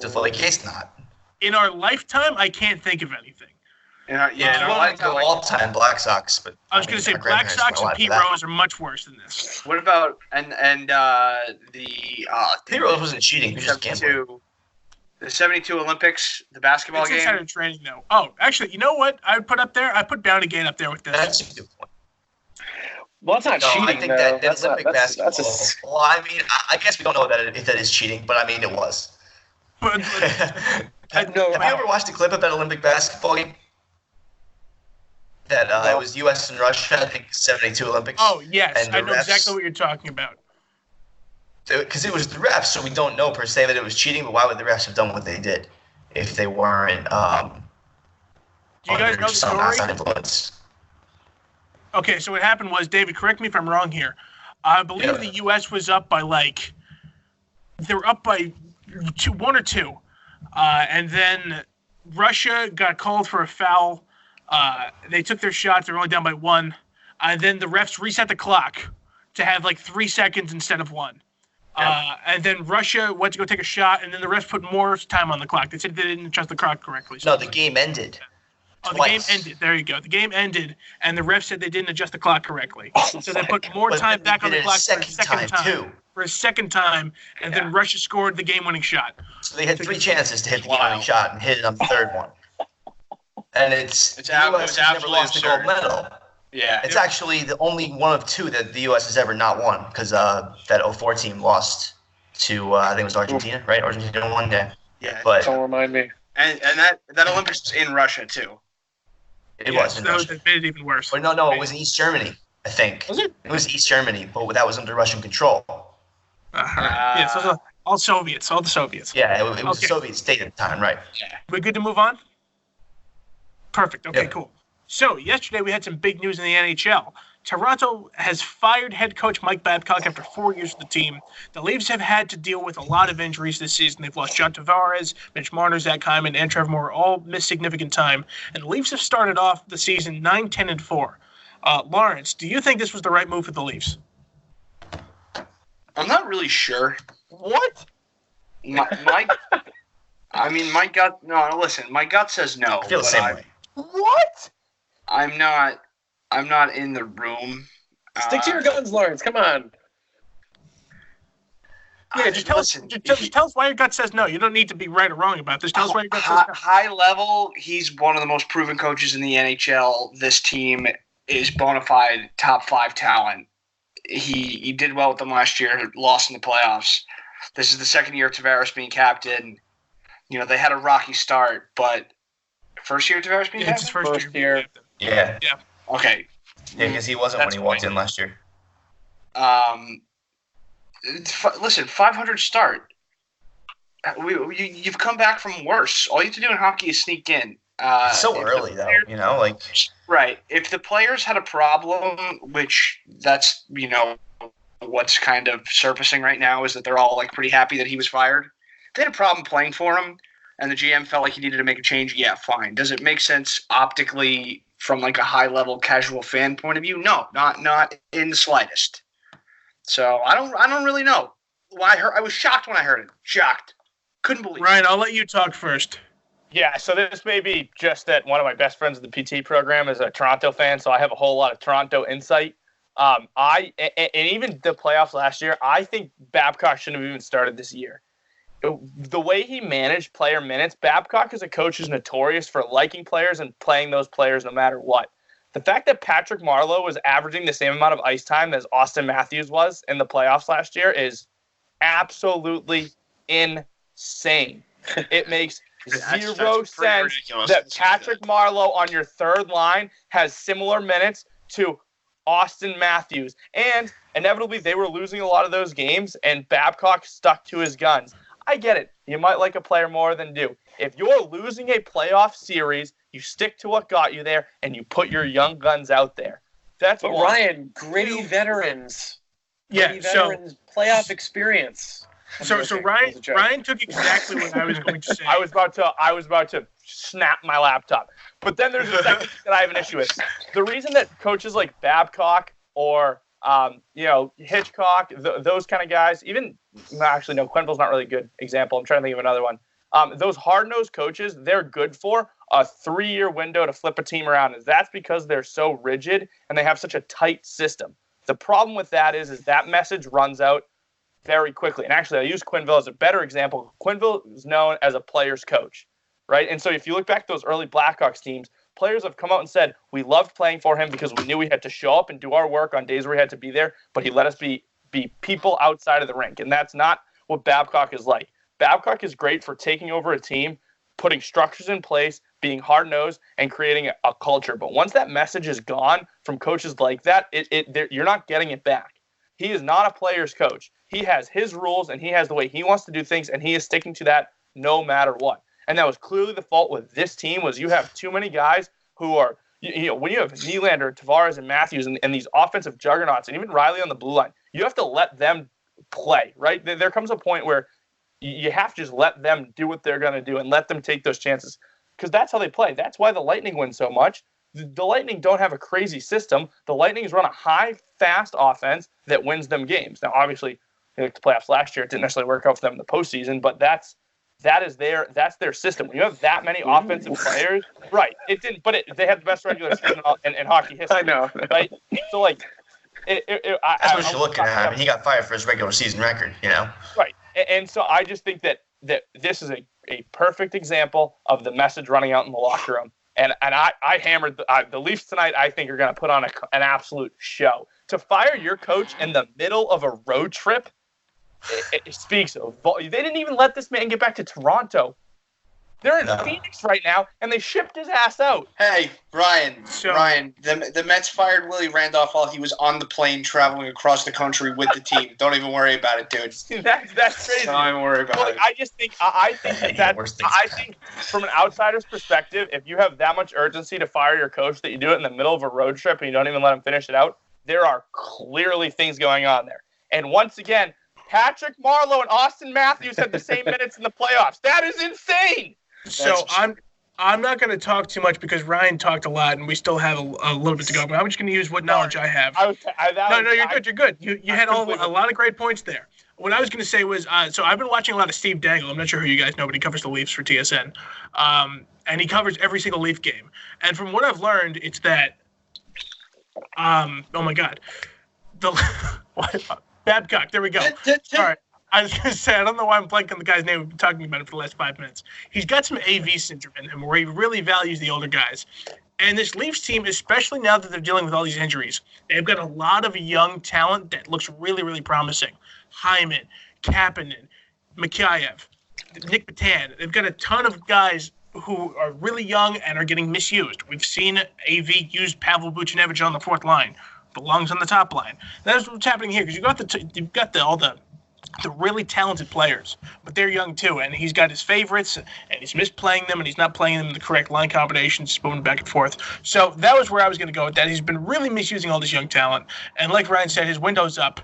Deflategate's not. In our lifetime, I can't think of anything. All-time Black Sox, but I was going to say Black Sox and Pete Rose are much worse than this. What about the Pete Rose wasn't cheating; he was just gambling. The 72 Olympics, the basketball game. It's insider training, though. Oh, actually, you know what? I would put up there. I put Bounty Gate up there with this. That's a good point. Well, it's not cheating. I think that Olympic basketball. Well, I mean, I guess we don't know if that is cheating, but I mean, it was. But have you ever watched a clip of that Olympic basketball game? That it was U.S. and Russia, I think, 72 Olympics. Oh, yes. I know exactly what you're talking about. Because it was the refs, so we don't know per se that it was cheating, but why would the refs have done what they did if they weren't Do you guys know the story? Outside influence? Okay, so what happened was, David, correct me if I'm wrong here. I believe the U.S. was up by they were up by 1 or 2. And then Russia got called for a foul. They took their shots. They were only down by 1. And then the refs reset the clock to have 3 seconds instead of 1. And then Russia went to go take a shot, and then the refs put more time on the clock. They said they didn't adjust the clock correctly. So the game ended. Oh, the game ended. There you go. The game ended, and the refs said they didn't adjust the clock correctly. So they put more time back on the clock for a second time. For a second time, and then Russia scored the game-winning shot. So they had 3 chances to hit the game-winning shot and hit it on the 3rd one. And it's U.S. has never lost a gold medal. Yeah. It's actually the only one of 2 that the U.S. has ever not won, because that 04 team lost to, I think it was Argentina, right? Argentina won, yeah. Yeah. But don't remind me. And that Olympics was in Russia, too. It was in Russia. That made it even worse. But no, it was in East Germany, I think. Was it? It was East Germany, but that was under Russian control. Yeah, so all Soviets, all the Soviets. Yeah, it was a Soviet state at the time, right? Yeah. We're good to move on? Perfect. Okay, Yep. cool. So, yesterday we had some big news in the NHL. Toronto has fired head coach Mike Babcock after 4 years with the team. The Leafs have had to deal with a lot of injuries this season. They've lost John Tavares, Mitch Marner, Zach Hyman, and Trevor Moore all missed significant time. And the Leafs have started off the season 9-10-4. Lawrence, do you think this was the right move for the Leafs? I'm not really sure. What? My gut. No, listen. My gut says no. I feel the same way. What? I'm not in the room. Stick to your guns, Lawrence. Come on. Yeah, just tell us why your gut says no. You don't need to be right or wrong about this. Tell us why your gut says no. High level, he's one of the most proven coaches in the NHL. This team is bona fide top 5 talent. He did well with them last year, lost in the playoffs. This is the second year of Tavares being captain. You know, they had a rocky start, but first year of Tavares being captain? It's his first year. Yeah. Okay. Yeah, because he wasn't when he walked in last year. Listen, 500 start. You've come back from worse. All you have to do in hockey is sneak in. It's so early, though, like... Right. If the players had a problem, which that's, what's kind of surfacing right now is that they're all, pretty happy that he was fired. If they had a problem playing for him, and the GM felt like he needed to make a change, yeah, fine. Does it make sense optically from, a high-level casual fan point of view? No, not in the slightest. So I don't really know. I was shocked when I heard it. Shocked. Couldn't believe it. Ryan, I'll let you talk first. Yeah, so this may be just that one of my best friends in the PT program is a Toronto fan, so I have a whole lot of Toronto insight. And even the playoffs last year, I think Babcock shouldn't have even started this year. The way he managed player minutes, Babcock as a coach is notorious for liking players and playing those players no matter what. The fact that Patrick Marleau was averaging the same amount of ice time as Austin Matthews was in the playoffs last year is absolutely insane. It makes zero sense that Patrick Marleau on your third line has similar minutes to Austin Matthews. And inevitably, they were losing a lot of those games, and Babcock stuck to his guns. I get it. You might like a player more than do. If you're losing a playoff series, you stick to what got you there, and you put your young guns out there. That's but one. Ryan, gritty veterans. Yeah, Playoff experience. So Ryan took exactly what I was going to say. I was about to snap my laptop. But then there's a second thing that I have an issue with. The reason that coaches like Babcock or Hitchcock, those kind of guys, Quenneville's not really a good example. I'm trying to think of another one. Those hard-nosed coaches, they're good for a 3-year window to flip a team around. And that's because they're so rigid and they have such a tight system. The problem with that is that message runs out very quickly. And actually, I use Quenneville as a better example. Quenneville is known as a player's coach, right? And so if you look back at those early Blackhawks teams, players have come out and said, we loved playing for him because we knew we had to show up and do our work on days where we had to be there, but he let us be people outside of the rink. And that's not what Babcock is like. Babcock is great for taking over a team, putting structures in place, being hard-nosed, and creating a culture. But once that message is gone from coaches like that, you're not getting it back. He is not a player's coach. He has his rules, and he has the way he wants to do things, and he is sticking to that no matter what. And that was clearly the fault with this team, was you have too many guys who are, when you have Nylander, Tavares, and Matthews, and these offensive juggernauts, and even Riley on the blue line, you have to let them play, right? There comes a point where you have to just let them do what they're going to do and let them take those chances, because that's how they play. That's why the Lightning win so much. The Lightning don't have a crazy system. The Lightning run a high, fast offense that wins them games. Now, obviously, they looked at the playoffs last year. It didn't necessarily work out for them in the postseason, but that's their system. When you have that many offensive players, right? It didn't, but they had the best regular season in hockey history. I know, right? So that's what you're looking at. I mean, he got fired for his regular season record, Right, and so I just think that this is a perfect example of the message running out in the locker room. And I hammered the Leafs tonight. I think are going to put on an absolute show. To fire your coach in the middle of a road trip, it speaks of volume. They didn't even let this man get back to Toronto. They're in Phoenix right now, and they shipped his ass out. Hey, Ryan, the Mets fired Willie Randolph while he was on the plane traveling across the country with the team. Don't even worry about it, dude. That's crazy. Don't even worry about it. I just think I think from an outsider's perspective, if you have that much urgency to fire your coach that you do it in the middle of a road trip and you don't even let him finish it out, there are clearly things going on there. And once again, Patrick Marleau and Austin Matthews had the same minutes in the playoffs. That is insane. So I'm not going to talk too much because Ryan talked a lot and we still have a little bit to go. But I'm just going to use what knowledge I have. No, you're good. You're good. You had a lot of great points there. What I was going to say was, so I've been watching a lot of Steve Dangle. I'm not sure who you guys know, but he covers the Leafs for TSN. And he covers every single Leaf game. And from what I've learned, it's that, oh my God, Babcock. There we go. All right. I was going to say, I don't know why I'm blanking on the guy's name. We've been talking about it for the last 5 minutes. He's got some AV syndrome in him where he really values the older guys. And this Leafs team, especially now that they're dealing with all these injuries, they've got a lot of young talent that looks really, really promising. Hyman, Kapanen, Mikheyev, Nick Patan. They've got a ton of guys who are really young and are getting misused. We've seen AV use Pavel Buchnevich on the fourth line, belongs on the top line. That's what's happening here because you've got all the really talented players, but they're young too, and he's got his favorites, and he's misplaying them, and he's not playing them in the correct line combinations, moving back and forth. So that was where I was going to go with that. He's been really misusing all this young talent, and like Ryan said, his window's up.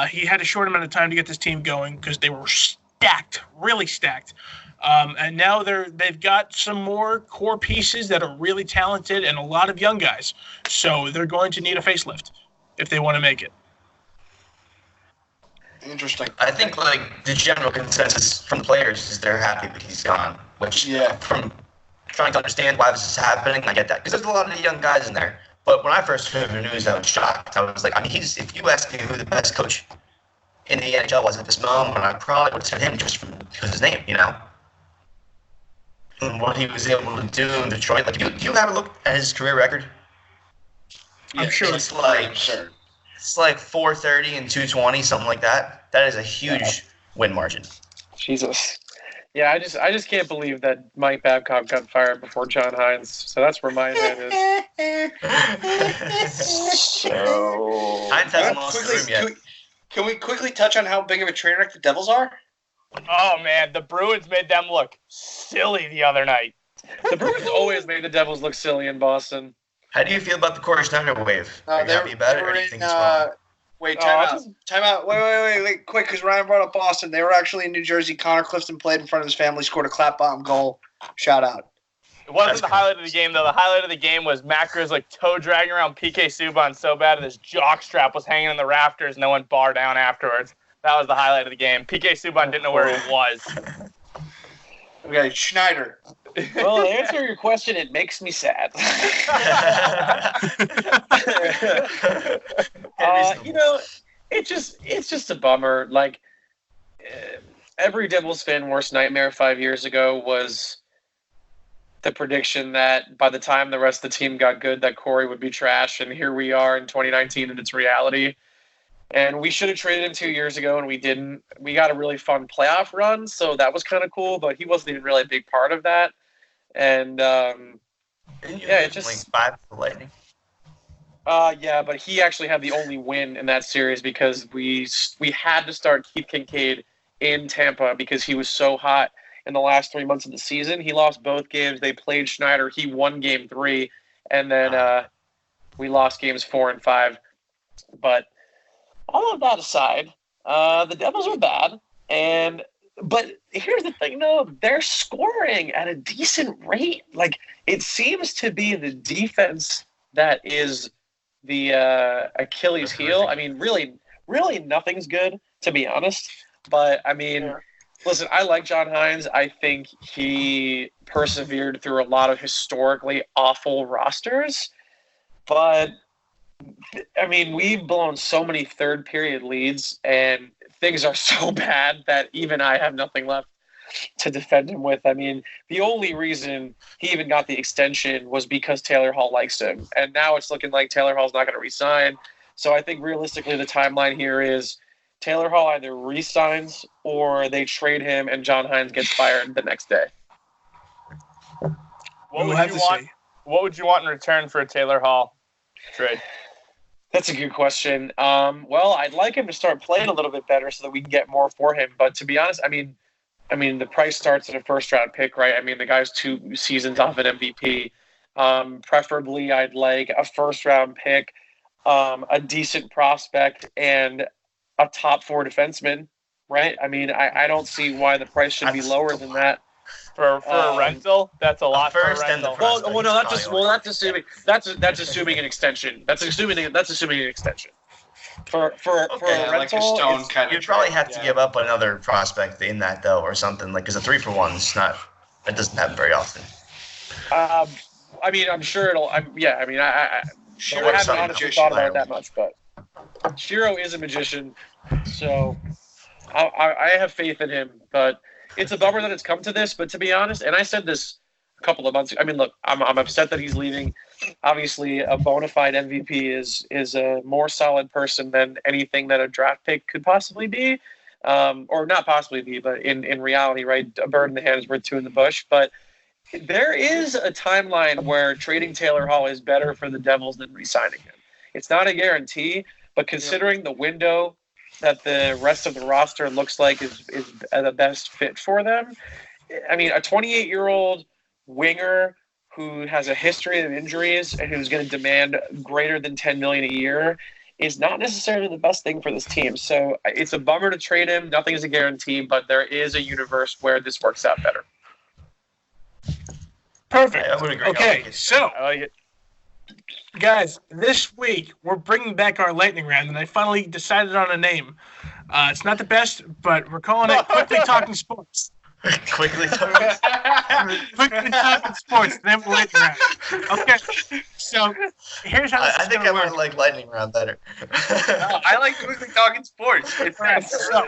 He had a short amount of time to get this team going because they were stacked, really stacked. And now they've got some more core pieces that are really talented and a lot of young guys. So they're going to need a facelift if they want to make it. Interesting. I think like the general consensus from the players is they're happy that he's gone. Which from trying to understand why this is happening, I get that because there's a lot of young guys in there. But when I first heard the news, I was shocked. I was like, I mean, if you asked me who the best coach in the NHL was at this moment, I probably would have said him just because of his name, you know. And what he was able to do in Detroit. Like, do you have a look at his career record? I'm sure it's like. It's like 430 and 220, something like that. That is a huge win margin. Jesus. Yeah, I just can't believe that Mike Babcock got fired before John Hines. So that's where my head is. So Hines hasn't lost the room yet. Can we quickly touch on how big of a train wreck the Devils are? Oh, man, the Bruins made them look silly the other night. The Bruins always made the Devils look silly in Boston. How do you feel about the Corey Schneider wave? Are you happy about it, or do you think it's wrong? Wait, time out. Wait, quick, because Ryan brought up Boston. They were actually in New Jersey. Connor Clifton played in front of his family, scored a clap bottom goal. Shout out. It wasn't the highlight of the game, though. The highlight of the game was Macros like toe dragging around PK Subban so bad that his jock strap was hanging in the rafters and no one bar down afterwards. That was the highlight of the game. PK Subban didn't know where he was. Okay, Schneider. Well, to answer your question, it makes me sad. It's just a bummer. Like, every Devils fan worst nightmare 5 years ago was the prediction that by the time the rest of the team got good, that Corey would be trash, and here we are in 2019, and it's reality. And we should have traded him 2 years ago, and we didn't. We got a really fun playoff run, so that was kind of cool, but he wasn't even really a big part of that. And it just like 5 for the Lightning. Yeah, but he actually had the only win in that series because we had to start Keith Kincaid in Tampa because he was so hot in the last 3 months of the season. He lost both games. They played Schneider. He won game 3, and then we lost games 4 and 5. But all of that aside, the Devils are bad, but here's the thing, though. They're scoring at a decent rate. Like, it seems to be the defense that is the Achilles heel. I mean, really nothing's good, to be honest. But, I mean, listen, I like John Hines. I think he persevered through a lot of historically awful rosters. But, I mean, we've blown so many third-period leads, and things are so bad that even I have nothing left to defend him with. I mean, the only reason he even got the extension was because Taylor Hall likes him. And now it's looking like Taylor Hall's not going to re-sign. So I think realistically the timeline here is Taylor Hall either re-signs or they trade him and John Hines gets fired the next day. What would you want in return for a Taylor Hall trade? That's a good question. Well, I'd like him to start playing a little bit better so that we can get more for him. But to be honest, I mean, the price starts at a first-round pick, right? I mean, the guy's 2 seasons off an MVP. Preferably, I'd like a first-round pick, a decent prospect, and a top 4 defenseman, right? I mean, I don't see why the price should be lower than that. For a rental, that's a lot for a rental. That's assuming an extension. That's assuming an extension. For a rental, like a Stone kind of. You'd probably have to give up another prospect in that though, or something like because a 3-for-1 is not. It doesn't happen very often. I mean, I'm sure it'll. I haven't honestly thought about it that much, but Shiro is a magician, so I have faith in him. But it's a bummer that it's come to this. But to be honest, and I said this a couple of months ago. I mean, look, I'm upset that he's leaving. Obviously, a bona fide MVP is a more solid person than anything that a draft pick could possibly be, or not possibly be, but in reality, right? A bird in the hand is worth 2 in the bush. But There is a timeline where trading Taylor Hall is better for the Devils than re-signing him. It's not a guarantee, but considering the window that the rest of the roster looks like is the best fit for them, I mean, a 28-year-old winger who has a history of injuries and who's going to demand greater than $10 million a year is not necessarily the best thing for this team. So it's a bummer to trade him. Nothing is a guarantee, but there is a universe where this works out better. Perfect. I would agree. Okay, so I like it. guys, this week we're bringing back our lightning round, and I finally decided on a name. It's not the best, but we're calling it Quickly Talking Sports. Quickly talking. Quickly Talking Sports, then we'll lightning round. Okay, so here's how this I is think I gonna might work. like lightning round better. I like the Quickly Talking Sports. It's So,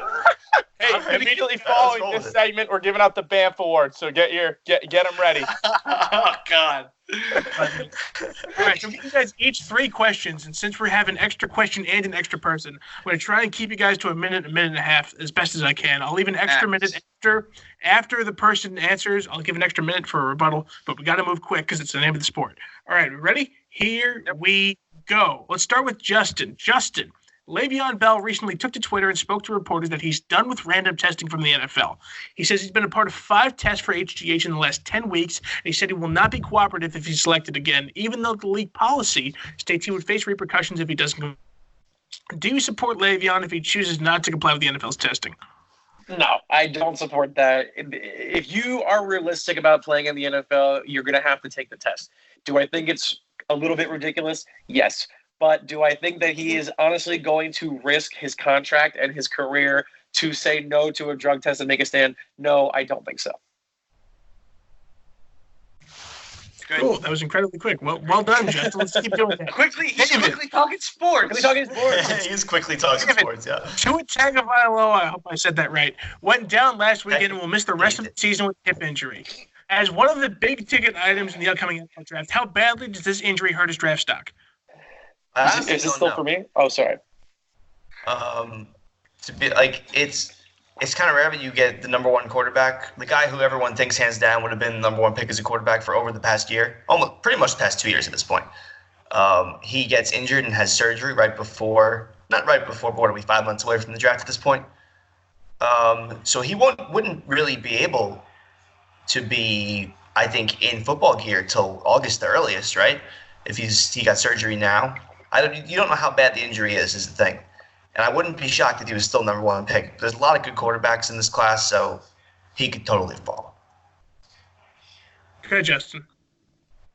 Hey, Alright. immediately Let's following roll this with it. segment, we're giving out the Banff Awards. So get them ready. oh God. all right, so we give you guys each 3 questions, and since we're having an extra question and an extra person, I'm going to try and keep you guys to a minute and a half as best as I can. I'll leave an extra Max. minute after the person answers. I'll give an extra minute for a rebuttal, but we got to move quick because it's the name of the sport. All right, ready? Here we go. Let's start with Justin. Justin, Le'Veon Bell recently took to Twitter and spoke to reporters that he's done with random testing from the NFL. He says he's been a part of 5 tests for HGH in the last 10 weeks, and he said he will not be cooperative if he's selected again, even though the league policy states he would face repercussions if he doesn't. Do you support Le'Veon if he chooses not to comply with the NFL's testing? No, I don't support that. If you are realistic about playing in the NFL, you're going to have to take the test. Do I think it's a little bit ridiculous? Yes. But do I think that he is honestly going to risk his contract and his career to say no to a drug test and make a stand? No, I don't think so. Good. Cool. That was incredibly quick. Well done, Justin. Let's keep doing that. He's David. quickly talking sports. Quickly talking sports. He is quickly talking sports, yeah. Tua Tagovailoa, I hope I said that right, went down last weekend and will miss the rest of the season with hip injury. As one of the big-ticket items in the upcoming NFL draft, how badly does this injury hurt his draft stock? I Is honestly this don't still know. for me? Oh, sorry. To be like it's kind of rare that you get the number 1 quarterback, the guy who everyone thinks hands down would have been the number 1 pick as a quarterback for over the past year, almost pretty much the past 2 years at this point. He gets injured and has surgery not right before, but what are we, 5 months away from the draft at this point? So he wouldn't really be able to be, I think, in football gear till August the earliest, right? If he got surgery now. You don't know how bad the injury is the thing. And I wouldn't be shocked if he was still number 1 pick. There's a lot of good quarterbacks in this class, so he could totally fall. Okay, Justin.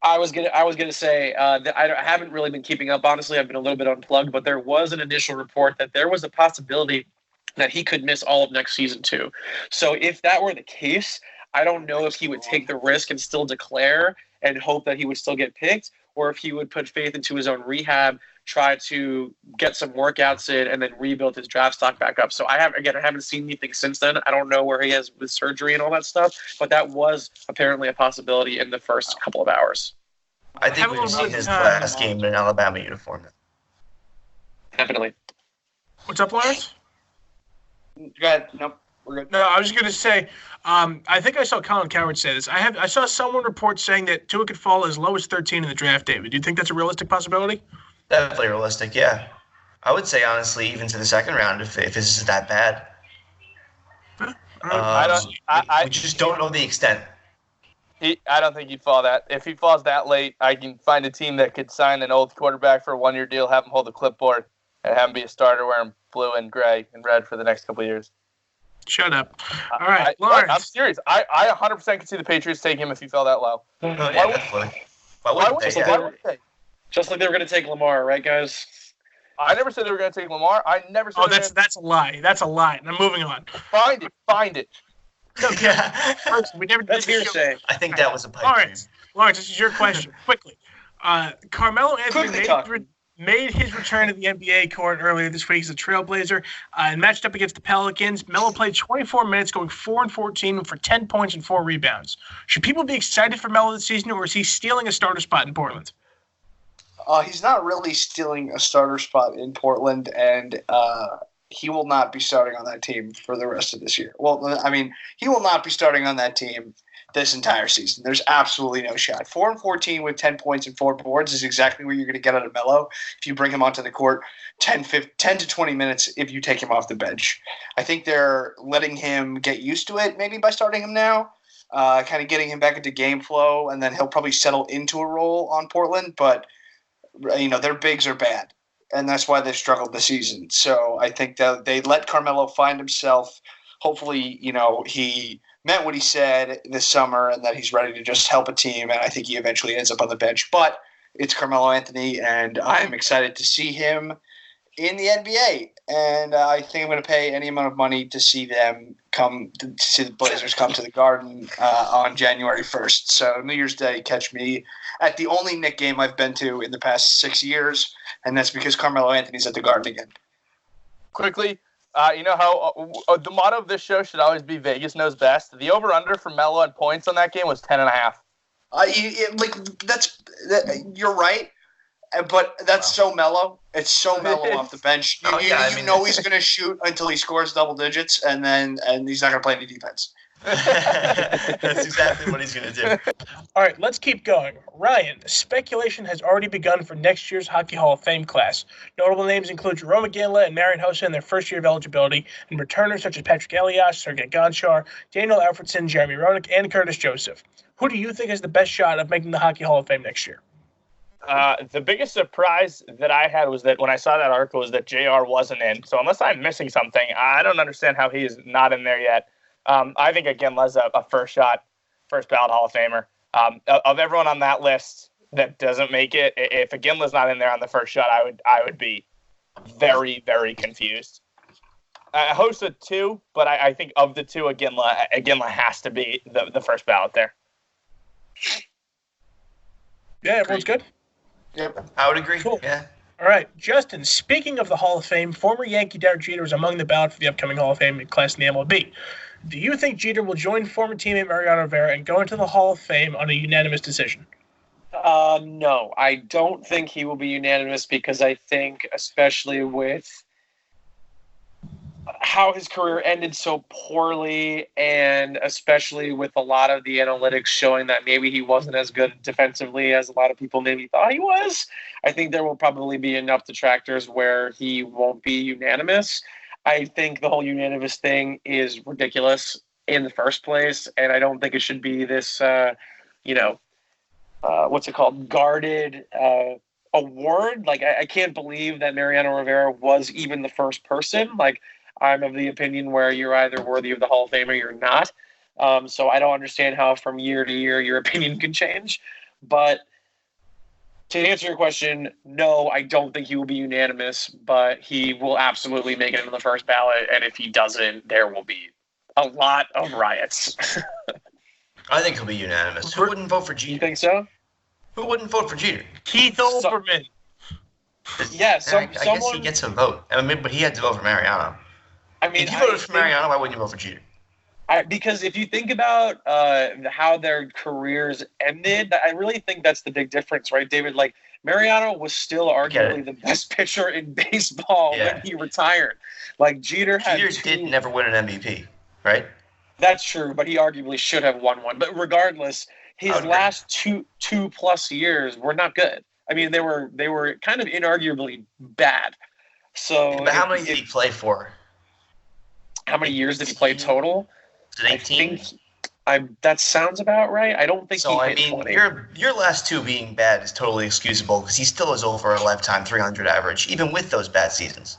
I was gonna say that I haven't really been keeping up. Honestly, I've been a little bit unplugged, but there was an initial report that there was a possibility that he could miss all of next season too. So if that were the case, I don't know if he would take the risk and still declare and hope that he would still get picked, or if he would put faith into his own rehab, try to get some workouts in, and then rebuild his draft stock back up. So I haven't seen anything since then. I don't know where he is with surgery and all that stuff, but that was apparently a possibility in the first couple of hours. I think Have a we've little seen bit of his time. last game in an Alabama uniform. Definitely. What's up, Lawrence? Go ahead. Nope. We're good. No, I was just going to say, I think I saw Colin Coward say this. I saw someone report saying that Tua could fall as low as 13 in the draft, David. Do you think that's a realistic possibility? Definitely realistic, yeah. I would say, honestly, even to the second round if this is that bad. I We just don't know the extent. I don't think he'd fall that. If he falls that late, I can find a team that could sign an old quarterback for a 1-year deal, have him hold the clipboard, and have him be a starter wearing blue and gray and red for the next couple of years. Shut up. All right, I'm Lawrence. serious. I 100% could see the Patriots taking him if he fell that low. No, yeah, Why would- definitely. Why Why would would they? they? Why Yeah. would they? Just like they were going to take Lamar, right, guys? I never said they were going to take Lamar. I never said Oh, they were that's a lie. That's a lie. And I'm moving on. gonna find it. Yeah. First, we never did That's this show. hearsay. I think that was a pipe dream. Lawrence, this is your question. Quickly. Carmelo Anthony Quickly talking. made his return to the NBA court earlier this week as a Trailblazer and matched up against the Pelicans. Melo played 24 minutes, going 4-14 for 10 points and 4 rebounds. Should people be excited for Melo this season, or is he stealing a starter spot in Portland? He's not really stealing a starter spot in Portland, and he will not be starting on that team for the rest of this year. Well, I mean, he will not be starting on that team this entire season. There's absolutely no shot. 4-14 with 10 points and 4 boards is exactly what you're going to get out of Melo if you bring him onto the court 10 to 20 minutes if you take him off the bench. I think they're letting him get used to it maybe by starting him now, kind of getting him back into game flow, and then he'll probably settle into a role on Portland. But, their bigs are bad, and that's why they've struggled this season. So I think that they let Carmelo find himself. Hopefully, he meant what he said this summer and that he's ready to just help a team, and I think he eventually ends up on the bench. But it's Carmelo Anthony, and I'm excited to see him in the NBA. And I think I'm going to pay any amount of money to see them to see the Blazers come to the Garden on January 1st. So New Year's Day, catch me at the only Knick game I've been to in the past 6 years, and that's because Carmelo Anthony's at the Garden again. Quickly, you know how the motto of this show should always be Vegas knows best. The over/under for Melo and points on that game was 10.5. You're right, but that's so Melo. It's so Melo off the bench. You know he's going to shoot until he scores double digits, and he's not going to play any defense. That's exactly what he's going to do. All right, let's keep going. Ryan, speculation has already begun for next year's Hockey Hall of Fame class. Notable names include Jerome McGinley and Marian Hossa in their first year of eligibility, and returners such as Patrick Elias, Sergei Gonchar, Daniel Alfredson, Jeremy Roenick, and Curtis Joseph. Who do you think has the best shot of making the Hockey Hall of Fame next year? The biggest surprise that I had was that when I saw that article was that JR wasn't in. So unless I'm missing something, I don't understand how he is not in there yet. I think, again, Les a first ballot Hall of Famer. Of everyone on that list that doesn't make it, if Aginla's not in there on the first shot, I would be very, very confused. Hossa too, but I think of the two, Aginla has to be the first ballot there. Yeah, everyone's good? Yep, I would agree. Cool. Yeah. All right, Justin, speaking of the Hall of Fame, former Yankee Derek Jeter is among the ballot for the upcoming Hall of Fame class in the MLB. Do you think Jeter will join former teammate Mariano Rivera and go into the Hall of Fame on a unanimous decision? No, I don't think he will be unanimous because I think, especially with how his career ended so poorly, and especially with a lot of the analytics showing that maybe he wasn't as good defensively as a lot of people maybe thought he was, I think there will probably be enough detractors where he won't be unanimous. I think the whole unanimous thing is ridiculous in the first place, and I don't think it should be this, what's it called, guarded award. Like, I can't believe that Mariano Rivera was even the first person. Like, I'm of the opinion where you're either worthy of the Hall of Fame or you're not. So I don't understand how from year to year your opinion can change. But to answer your question, no, I don't think he will be unanimous, but he will absolutely make it into the first ballot. And if he doesn't, there will be a lot of riots. I think he'll be unanimous. Who wouldn't vote for Jeter? You think so? Who wouldn't vote for Jeter? Keith Olbermann. I guess he gets a vote. But he had to vote for Mariano. If you voted for Mariano, why wouldn't you vote for Jeter? Because if you think about how their careers ended, I really think that's the big difference, right, David? Like, Mariano was still arguably the best pitcher in baseball when he retired. Like, Jeter did never win an MVP, right? That's true, but he arguably should have won one. But regardless, his last two plus years were not good. I mean, they were kind of inarguably bad. So, but how many did he play for? How many years did he play total? Is it 18? I think that sounds about right. I don't think he hit 20. Your last two being bad is totally excusable because he still is over a lifetime 300 average, even with those bad seasons.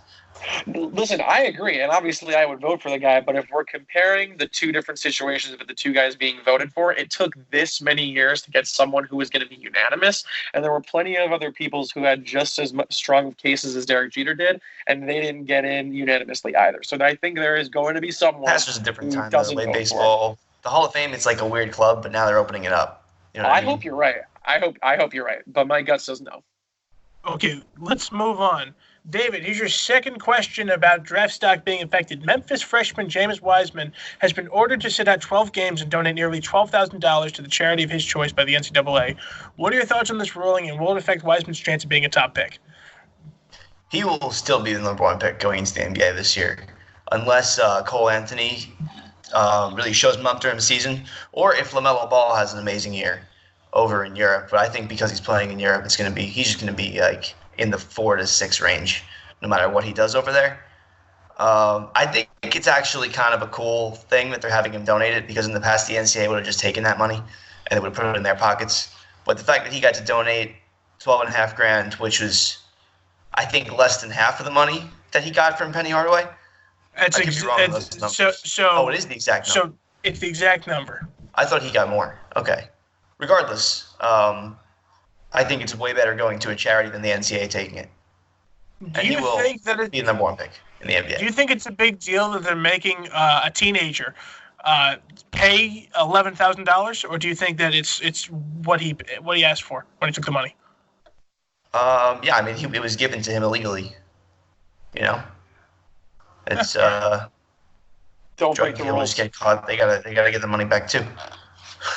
Listen, I agree, and obviously I would vote for the guy, but if we're comparing the two different situations with the two guys being voted for, it took this many years to get someone who was going to be unanimous, and there were plenty of other people who had just as strong of cases as Derek Jeter did, and they didn't get in unanimously either. So I think there is going to be someone Past was a different time, the way baseball. The Hall of Fame, it's like a weird club, but now they're opening it up. You know what I mean? Hope you're right. I hope you're right, but my gut says no. Okay, let's move on. David, here's your second question about draft stock being affected. Memphis freshman James Wiseman has been ordered to sit out 12 games and donate nearly $12,000 to the charity of his choice by the NCAA. What are your thoughts on this ruling, and will it affect Wiseman's chance of being a top pick? He will still be the number one pick going into the NBA this year, unless Cole Anthony really shows him up during the season, or if LaMelo Ball has an amazing year over in Europe. But I think because he's playing in Europe, he's just going to be like in the 4 to 6 range, no matter what he does over there. I think it's actually kind of a cool thing that they're having him donate it, because in the past the NCAA would have just taken that money and they would have put it in their pockets. But the fact that he got to donate $12,500, which was, I think, less than half of the money that he got from Penny Hardaway. I could be wrong on those numbers. So it is the exact number. So it's the exact number. I thought he got more. Okay. Regardless, I think it's way better going to a charity than the NCAA taking it. Do you think that be the number 1 pick in the NBA? Do you think it's a big deal that they're making a teenager pay $11,000, or do you think that it's what he asked for when he took the money? Yeah, I mean, it was given to him illegally. You know, it's don't break the rules. Just get caught. They gotta get the money back too.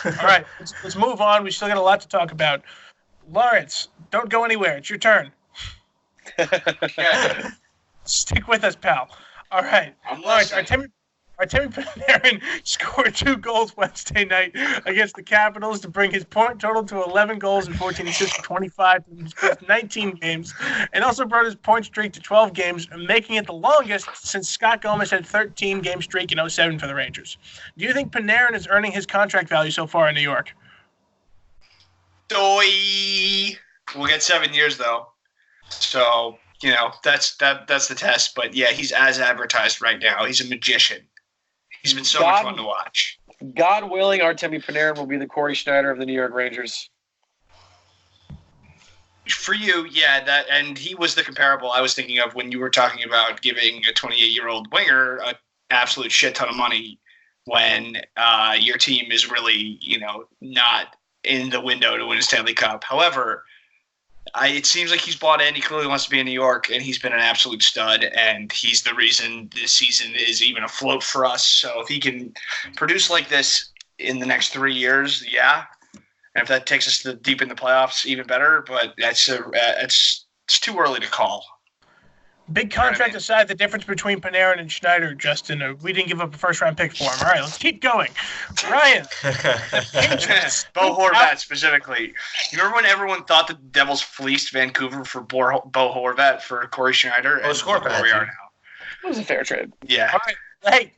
All right, let's move on. We still got a lot to talk about. Lawrence, don't go anywhere. It's your turn. Stick with us, pal. All right. Lawrence, Artemi Panarin scored 2 goals Wednesday night against the Capitals to bring his point total to 11 goals and 14 assists for 25 in his first 19 games, and also brought his point streak to 12 games, making it the longest since Scott Gomez had 13-game streak in 2007 for the Rangers. Do you think Panarin is earning his contract value so far in New York? We'll get 7 years, though. So, that's the test. But, yeah, he's as advertised right now. He's a magician. He's been so much fun to watch. God willing, Artemi Panarin will be the Corey Schneider of the New York Rangers. For you, yeah, and he was the comparable I was thinking of when you were talking about giving a 28-year-old winger an absolute shit ton of money when your team is really, not in the window to win a Stanley Cup. However, it seems like he's bought in. He clearly wants to be in New York, and he's been an absolute stud, and he's the reason this season is even afloat for us. So if he can produce like this in the next 3 years, yeah. And if that takes us to deep in the playoffs, even better. But it's too early to call. Big contract aside, the difference between Panarin and Schneider, Justin, we didn't give up a first-round pick for him. All right, let's keep going. Ryan. Bo Horvat specifically. You remember when everyone thought the Devils fleeced Vancouver for Bo Horvat for Corey Schneider? Oh, score where we are now. It was a fair trade. Yeah. All right. Hey,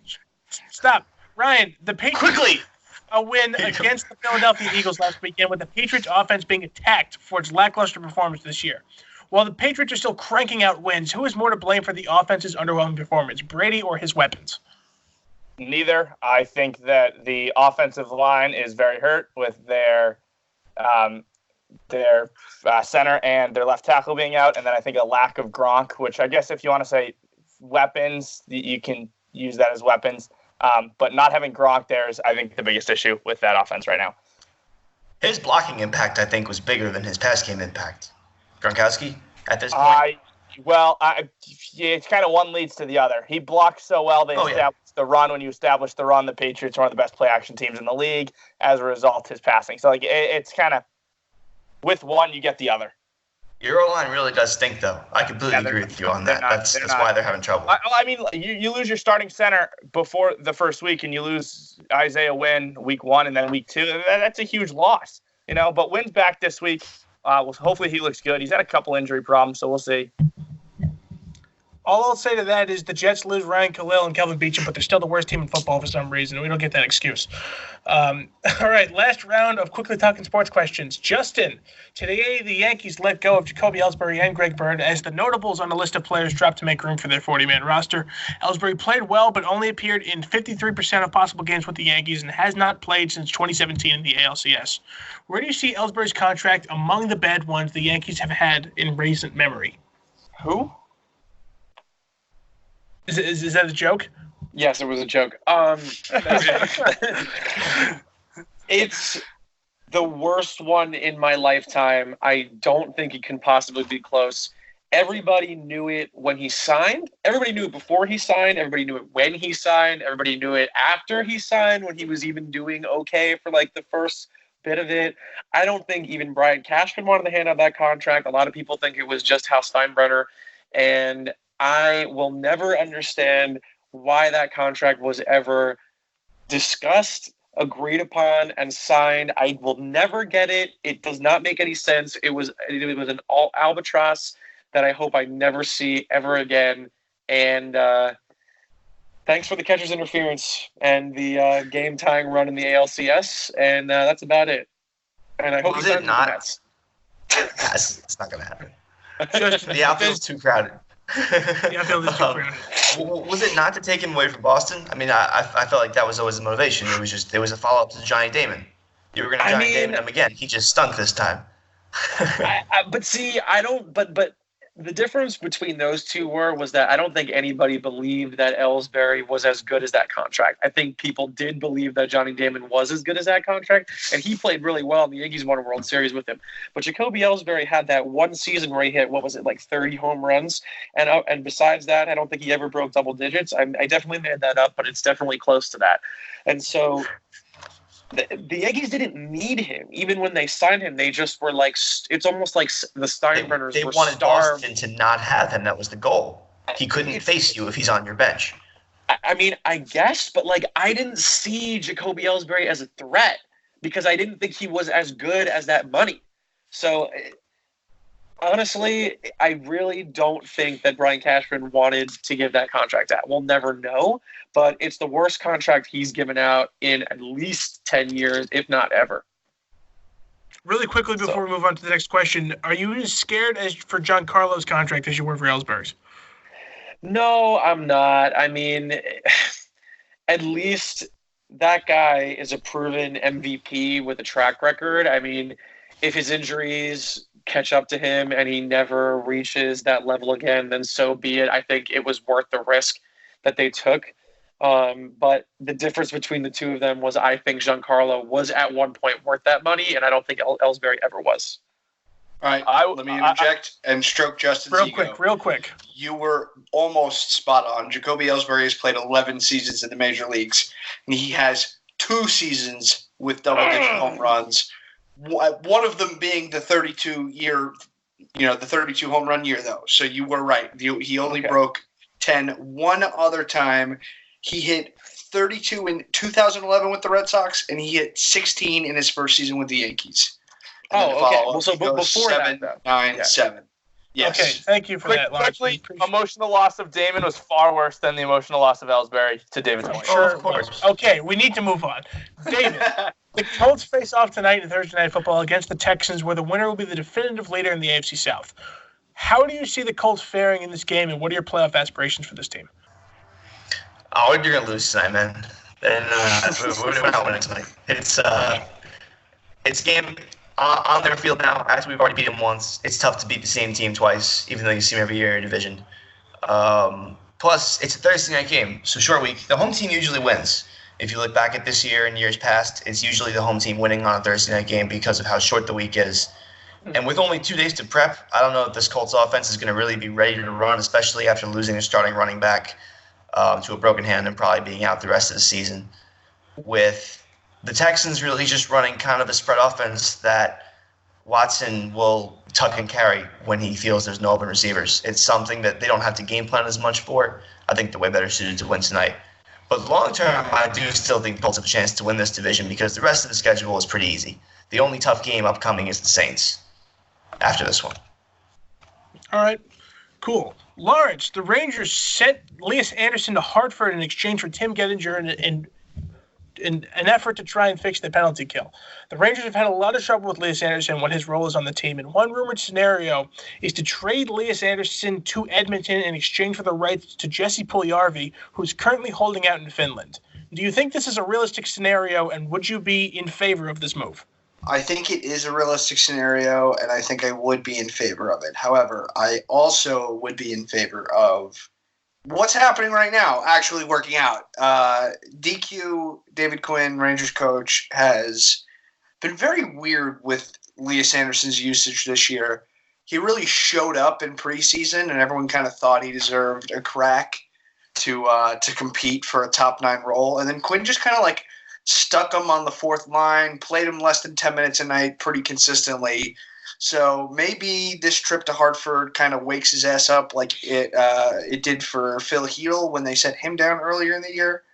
stop. Ryan, the Patriots. Quickly. A win against the Philadelphia Eagles last weekend, with the Patriots offense being attacked for its lackluster performance this year. While the Patriots are still cranking out wins, who is more to blame for the offense's underwhelming performance, Brady or his weapons? Neither. I think that the offensive line is very hurt with their center and their left tackle being out, and then I think a lack of Gronk, which I guess if you want to say weapons, you can use that as weapons. But not having Gronk there is, I think, the biggest issue with that offense right now. His blocking impact, I think, was bigger than his pass game impact. Gronkowski at this point? It's kind of one leads to the other. He blocked so well. They established the run. When you establish the run, the Patriots are one of the best play-action teams in the league. As a result, his passing. So it's kind of with one, you get the other. Your O-line really does stink, though. I completely agree with you on that. That's why they're having trouble. I mean, you lose your starting center before the first week, and you lose Isaiah Wynn week 1 and then week 2. That's a huge loss, But Wynn's back this week. Hopefully he looks good. He's had a couple injury problems, so we'll see. All I'll say to that is the Jets lose Ryan Khalil and Kelvin Beachum, but they're still the worst team in football for some reason. We don't get that excuse. All right, last round of Quickly Talking Sports questions. Justin, today the Yankees let go of Jacoby Ellsbury and Greg Bird as the notables on the list of players dropped to make room for their 40-man roster. Ellsbury played well, but only appeared in 53% of possible games with the Yankees and has not played since 2017 in the ALCS. Where do you see Ellsbury's contract among the bad ones the Yankees have had in recent memory? Who? Is that a joke? Yes, it was a joke. It's the worst one in my lifetime. I don't think it can possibly be close. Everybody knew it when he signed. Everybody knew it before he signed. Everybody knew it when he signed. Everybody knew it after he signed, when he was even doing okay for like the first bit of it. I don't think even Brian Cashman wanted to hand out that contract. A lot of people think it was just Hal Steinbrenner. And I will never understand why that contract was ever discussed, agreed upon, and signed. I will never get it. It does not make any sense. It was an albatross that I hope I never see ever again. And thanks for the catcher's interference and the game-tying run in the ALCS. And that's about it. And I hope Was he it signs with the not? Mets. It's not going to happen. Just The outfield's too crowded. the outfield is too crowded. Was it not to take him away from Boston? I mean, I felt like that was always the motivation. It was a follow-up to Johnny Damon. You were going to Johnny Damon him again. He just stunk this time. But see, I don't. But the difference between those two was that I don't think anybody believed that Ellsbury was as good as that contract. I think people did believe that Johnny Damon was as good as that contract, and he played really well, and the Yankees won a World Series with him. But Jacoby Ellsbury had that one season where he hit, what was it, like 30 home runs, and besides that, I don't think he ever broke double digits. I definitely made that up, but it's definitely close to that. And so the Yankees didn't need him. Even when they signed him, they just were like, it's almost like the Steinbrenners They were wanted starved. Boston to not have him. That was the goal. He couldn't face you if he's on your bench. I mean, I guess, but like, I didn't see Jacoby Ellsbury as a threat because I didn't think he was as good as that money. So honestly, I really don't think that Brian Cashman wanted to give that contract out. We'll never know, but it's the worst contract he's given out in at least 10 years, if not ever. Really quickly before we move on to the next question, are you as scared for Giancarlo's contract as you were for Ellsbury's? No, I'm not. I mean, at least that guy is a proven MVP with a track record. I mean, if his injuries catch up to him and he never reaches that level again, then so be it. I think it was worth the risk that they took. But the difference between the two of them was I think Giancarlo was at one point worth that money, and I don't think Ellsbury ever was. All right, let me interject and stroke Justin's ego. Real quick. You were almost spot on. Jacoby Ellsbury has played 11 seasons in the major leagues, and he has 2 seasons with double-digit home runs. One of them being the 32-year, the 32 home run year, though. So you were right. He only broke 10 one other time. He hit 32 in 2011 with the Red Sox, and he hit 16 in his first season with the Yankees. Oh, okay. Well, so before 7, that, 9, 7. Yes. Okay, thank you for that, Lawrence. Quickly, emotional loss of Damon was far worse than the emotional loss of Ellsbury to David's point. Sure, of course. Okay, we need to move on. David, the Colts face off tonight in Thursday Night Football against the Texans, where the winner will be the definitive leader in the AFC South. How do you see the Colts faring in this game, and what are your playoff aspirations for this team? Oh, you're going to lose tonight, man. And we're not winning tonight. It's game on their field now. After we've already beat them once, it's tough to beat the same team twice, even though you see them every year in your division. Plus, it's a Thursday night game, so short week. The home team usually wins. If you look back at this year and years past, it's usually the home team winning on a Thursday night game because of how short the week is. And with only 2 days to prep, I don't know if this Colts offense is going to really be ready to run, especially after losing their starting running back to a broken hand and probably being out the rest of the season. With the Texans really just running kind of a spread offense that Watson will tuck and carry when he feels there's no open receivers. It's something that they don't have to game plan as much for. I think they're way better suited to win tonight. But long term, I do still think the Colts have a chance to win this division because the rest of the schedule is pretty easy. The only tough game upcoming is the Saints after this one. All right, cool. Lawrence, the Rangers sent Elias Anderson to Hartford in exchange for Tim Gettinger in an effort to try and fix the penalty kill. The Rangers have had a lot of trouble with Elias Anderson when his role is on the team, and one rumored scenario is to trade Elias Anderson to Edmonton in exchange for the rights to Jesse Puljujarvi, who is currently holding out in Finland. Do you think this is a realistic scenario, and would you be in favor of this move? I think it is a realistic scenario, and I think I would be in favor of it. However, I also would be in favor of what's happening right now actually working out. DQ, David Quinn, Rangers coach, has been very weird with Elias Anderson's usage this year. He really showed up in preseason, and everyone kind of thought he deserved a crack to compete for a top 9 role. And then Quinn just kind of like stuck him on the 4th line, played him less than 10 minutes a night pretty consistently. So maybe this trip to Hartford kind of wakes his ass up like it did for Phil Heel when they sent him down earlier in the year.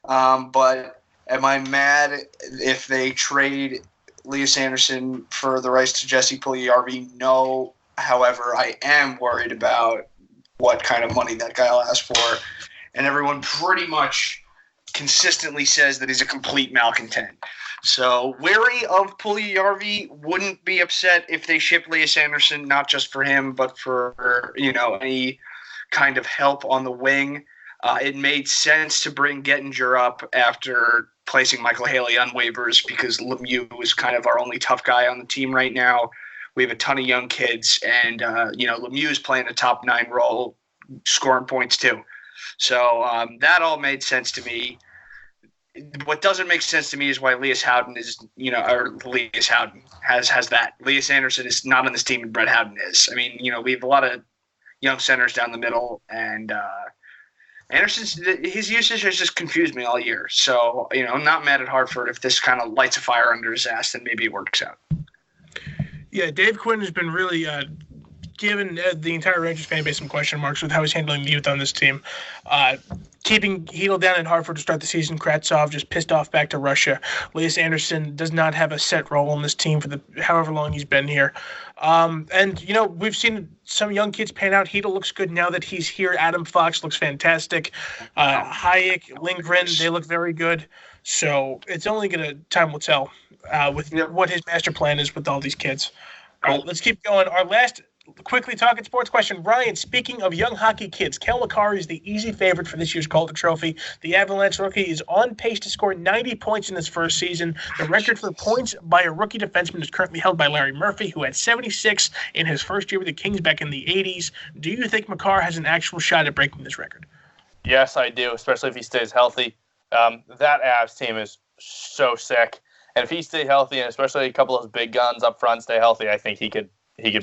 But Am I mad if they trade Elias Anderson for the rights to Jesse Puljujarvi? No. However, I am worried about what kind of money that guy will ask for. And everyone pretty much consistently says that he's a complete malcontent. So wary of Puljujarvi, wouldn't be upset if they ship Elias Anderson, not just for him, but for, any kind of help on the wing. It made sense to bring Gettinger up after placing Michael Haley on waivers because Lemieux is kind of our only tough guy on the team right now. We have a ton of young kids, and Lemieux is playing a top 9 role, scoring points too. So that all made sense to me. What doesn't make sense to me is why Elias Howden is, Elias Howden has that. Elias Anderson is not on this team, and Brett Howden is. I mean, we have a lot of young centers down the middle, and his usage has just confused me all year. So, I'm not mad at Hartford. If this kind of lights a fire under his ass, then maybe it works out. Yeah, Dave Quinn has been really given the entire Rangers fan base some question marks with how he's handling the youth on this team. Keeping Hedl down in Hartford to start the season. Kravtsov just pissed off back to Russia. Elias Anderson does not have a set role on this team for the however long he's been here. And we've seen some young kids pan out. Hedl looks good now that he's here. Adam Fox looks fantastic. Hayek, Lindgren, they look very good. So it's only time will tell with what his master plan is with all these kids. All right, let's keep going. Our last quickly talking sports question. Ryan, speaking of young hockey kids, Cale Makar is the easy favorite for this year's Calder Trophy. The Avalanche rookie is on pace to score 90 points in his first season. The record for points by a rookie defenseman is currently held by Larry Murphy, who had 76 in his first year with the Kings back in the 80s. Do you think Makar has an actual shot at breaking this record? Yes, I do, especially if he stays healthy. That Avs team is so sick. And if he stays healthy, and especially a couple of those big guns up front stay healthy, I think he could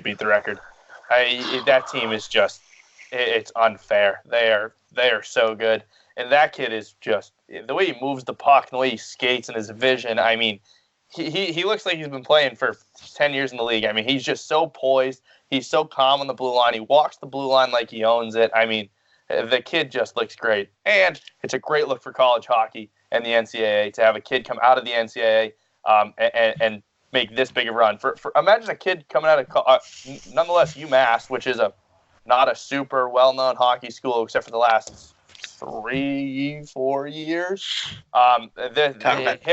beat the record. That team is it's unfair. They are so good. And that kid is just, the way he moves the puck and the way he skates and his vision, I mean, he looks like he's been playing for 10 years in the league. I mean, he's just so poised. He's so calm on the blue line. He walks the blue line like he owns it. I mean, the kid just looks great. And it's a great look for college hockey and the NCAA to have a kid come out of the NCAA and make this big a run. For imagine a kid coming out of nonetheless UMass, which is not a super well-known hockey school except for the last 3-4 years.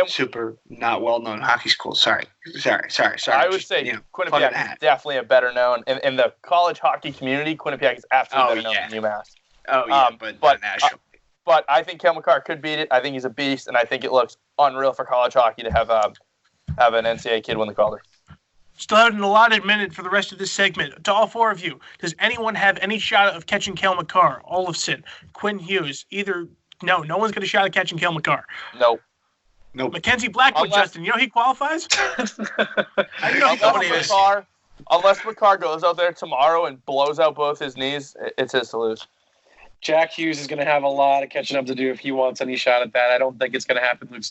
Super not well-known hockey school. Sorry. I would say Quinnipiac is definitely a better known in the college hockey community. Quinnipiac is absolutely better known than UMass. Oh yeah, but nationally. But I think Cale Makar could beat it. I think he's a beast, and I think it looks unreal for college hockey to have an NCAA kid win the Calder. Still have an allotted minute for the rest of this segment. To all four of you, does anyone have any shot of catching Cale Makar? Olofsson, Quinn Hughes, no one's got a shot at catching Cale Makar. Nope. Mackenzie Blackwood, Justin, he qualifies? Unless Makar goes out there tomorrow and blows out both his knees, it's his to lose. Jack Hughes is going to have a lot of catching up to do if he wants any shot at that. I don't think it's going to happen, Luke.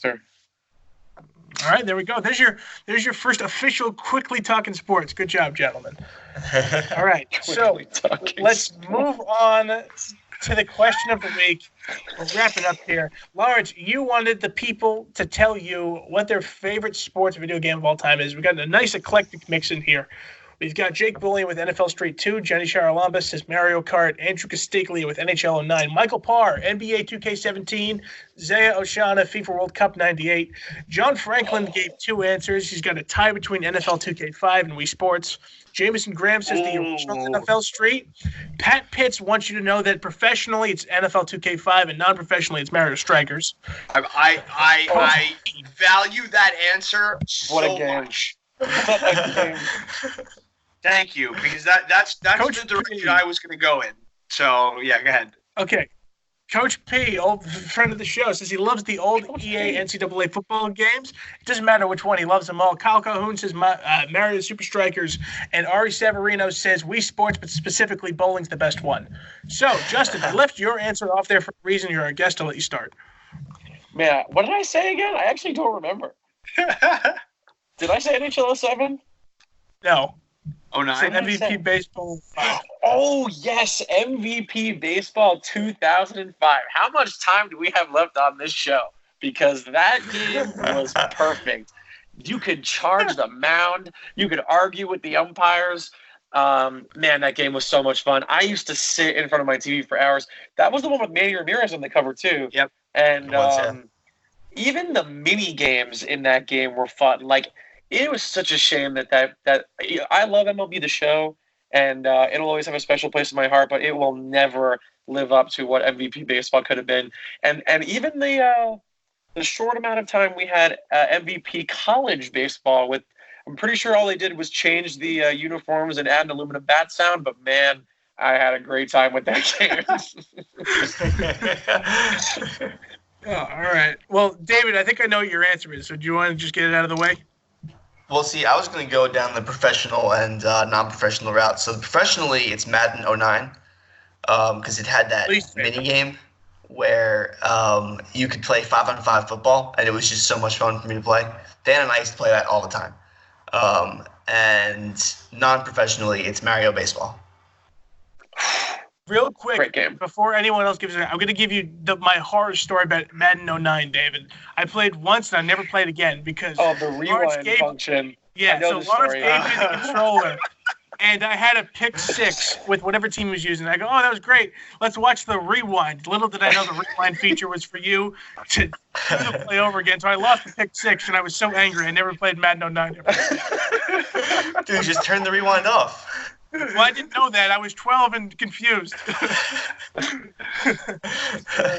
All right, there we go. There's your first official Quickly Talking Sports. Good job, gentlemen. All right, so let's move on to the question of the week. We're wrapping up here. Lawrence, you wanted the people to tell you what their favorite sports video game of all time is. We got a nice eclectic mix in here. We've got Jake Bullion with NFL Street 2, Jenny Charalambas says Mario Kart, Andrew Castiglia with NHL 09, Michael Parr, NBA 2K17, Zaya Oshana, FIFA World Cup 98. John Franklin gave 2 answers. He's got a tie between NFL 2K5 and Wii Sports. Jameson Graham says the original NFL Street. Pat Pitts wants you to know that professionally it's NFL 2K5 and non-professionally it's Mario Strikers. I value that answer so much. What a game. Thank you, because that's Coach the direction I was going to go in. So, yeah, go ahead. Okay. Coach P, old friend of the show, says he loves the old EA NCAA football games. It doesn't matter which one. He loves them all. Kyle Calhoun says Mario Super Strikers. And Ari Severino says Wii Sports, but specifically bowling's the best one. So, Justin, I left your answer off there for a reason. You're our guest. I'll let you start. Man, what did I say again? I actually don't remember. Did I say NHL 07? No. Oh, no. MVP Baseball 5. Oh, yes. MVP Baseball 2005. How much time do we have left on this show? because that game was perfect. You could charge the mound. You could argue with the umpires. Man, that game was so much fun. I used to sit in front of my TV for hours. That was the one with Manny Ramirez on the cover too. Yep. And It was, yeah. even the mini games in that game were fun. Like, it was such a shame that I love MLB The Show, and it'll always have a special place in my heart, but it will never live up to what MVP baseball could have been. And even the short amount of time we had MVP college baseball with, I'm pretty sure all they did was change the uniforms and add an aluminum bat sound, but man, I had a great time with that game. Oh, all right. Well, David, I think I know what your answer is. So do you want to just get it out of the way? Well, see, I was going to go down the professional and non-professional route. So professionally, it's Madden 09 because it had that mini game where you could play 5-on-5 football, and it was just so much fun for me to play. Dan and I used to play that all the time. And non-professionally, it's Mario Baseball. Real quick, Great game. before anyone else gives it, I'm going to give you my horror story about Madden 09, David. I played once and I never played again because the rewind function. Yeah, so Lawrence story. gave me the controller, and I had a pick 6 with whatever team was using. I go, oh, that was great. Let's watch the rewind. Little did I know the rewind feature was for you to play over again. So I lost the pick 6, and I was so angry. I never played Madden 09. Dude, just turn the rewind off. Well, I didn't know that. I was 12 and confused.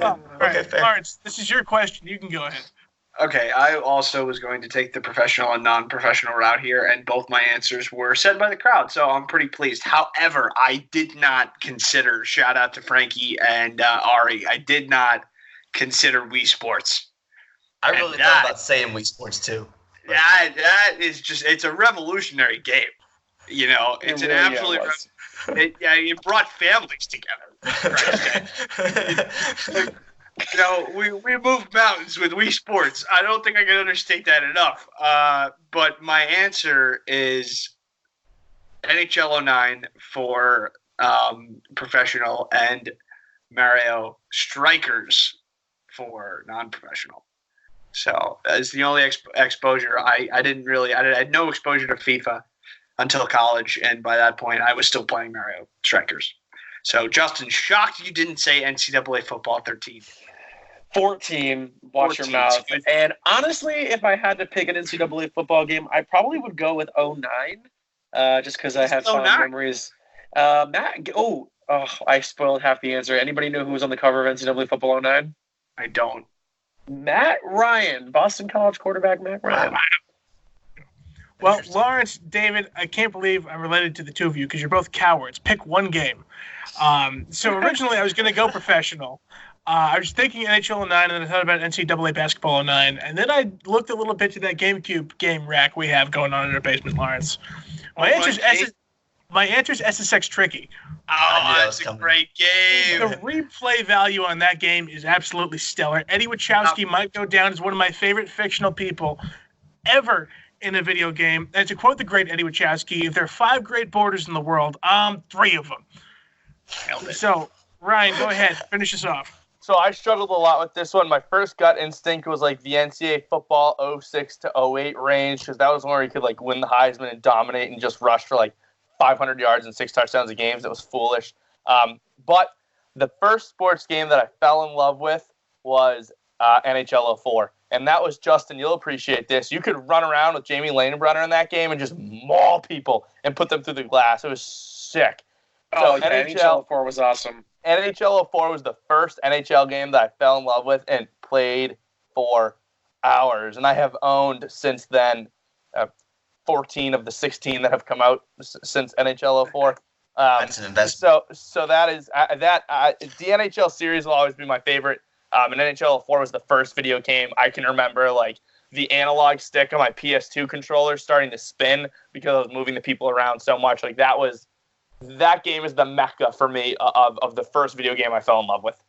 All right, fair. Lawrence, this is your question. You can go ahead. Okay, I also was going to take the professional and non-professional route here, and both my answers were said by the crowd, so I'm pretty pleased. However, I did not consider, shout out to Frankie and Ari, I did not consider Wii Sports. I really thought about saying Wii Sports too. That is just, it's a revolutionary game. You know, it's an absolutely, it brought families together. You know, we moved mountains with Wii Sports. I don't think I can understate that enough. But my answer is NHL 09 for professional and Mario Strikers for non-professional. So that's the only exposure. I had no exposure to FIFA until college, and by that point, I was still playing Mario Strikers. So, Justin, shocked you didn't say NCAA football 13. 14, watch 14, your mouth. so 15. And honestly, if I had to pick an NCAA football game, I probably would go with 09, just because I have fond memories. I spoiled half the answer. Anybody know who was on the cover of NCAA football 09? I don't. Matt Ryan, Boston College quarterback Matt Ryan. Well, Lawrence, David, I can't believe I'm related to the two of you because you're both cowards. Pick one game. So originally I was going to go professional. I was thinking NHL 09, and then I thought about NCAA basketball 09, and then I looked a little bit to that GameCube game rack we have going on in our basement, Lawrence. My answer is SSX Tricky. Oh, that's a great game. The replay value on that game is absolutely stellar. Eddie Wachowski might go down as one of my favorite fictional people ever in a video game. And to quote the great Eddie Wachowski, if there are 5 great borders in the world, 3 of them. So, Ryan, go ahead. Finish us off. So I struggled a lot with this one. My first gut instinct was like the NCAA football 06 to 08 range, because that was where you could like win the Heisman and dominate and just rush for like 500 yards and 6 touchdowns a game. It was foolish. But the first sports game that I fell in love with was NHL 04. And that was, Justin, you'll appreciate this. You could run around with Jamie Lanenbrunner in that game and just maul people and put them through the glass. It was sick. So NHL 04 was awesome. NHL 04 was the first NHL game that I fell in love with and played for hours. And I have owned since then 14 of the 16 that have come out since NHL 04. That's an investment. So that is the NHL series will always be my favorite. And NHL 04 was the first video game I can remember, like the analog stick on my PS2 controller starting to spin because I was moving the people around so much. Like that game is the mecca for me of the first video game I fell in love with.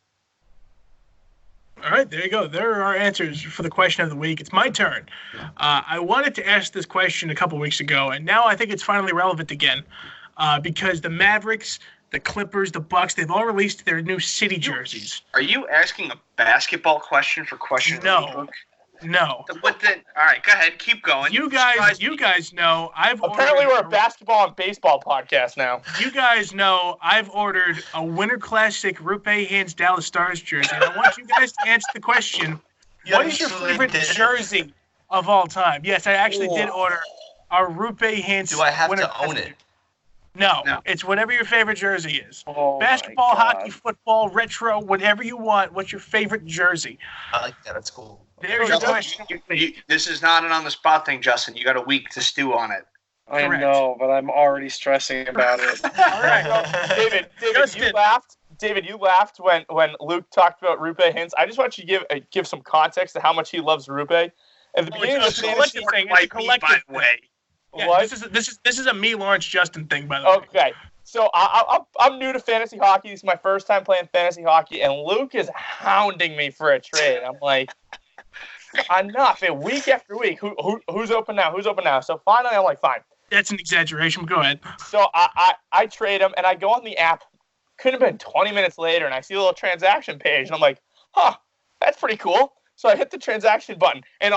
All right, there you go. There are our answers for the question of the week. It's my turn. I wanted to ask this question a couple weeks ago, and now I think it's finally relevant again because the Mavericks the Clippers, the Bucks, they've all released their new city jerseys. Are you asking a basketball question for question of the week, Luke? No. What the? All right, go ahead. Keep going. You guys know Apparently we're a basketball and baseball podcast now. You guys know I've ordered a Winter Classic Rupe Hands Dallas Stars jersey, and I want you guys to answer the question: what is your favorite jersey of all time? Yes, I actually did order a Rupe Hands. Do I have Winter to own Classic. it? No, it's whatever your favorite jersey is. Oh, Basketball, my God. hockey, football, retro, whatever you want. What's your favorite jersey? I like that. That's cool. There's your Justin, question. this is not an on the spot thing, Justin. You got a week to stew on it. I Correct. know, but I'm already stressing about it. All right, David, Justin. you laughed. David, you laughed when Luke talked about Rupe Hintz. I just want you to give some context to how much he loves Rupe. At the beginning of it's the a fantasy, collective thing. It's a By collective the way. Yeah, What? this is a me, Lawrence Justin thing, by the way. Okay, so I'm new to fantasy hockey. This is my first time playing fantasy hockey, and Luke is hounding me for a trade. I'm like, enough! And week after week, who's open now? Who's open now? So finally, I'm like, fine. That's an exaggeration. Go ahead. So I trade him, and I go on the app. Couldn't have been 20 minutes later, and I see a little transaction page, and I'm like, huh, that's pretty cool. So I hit the transaction button, and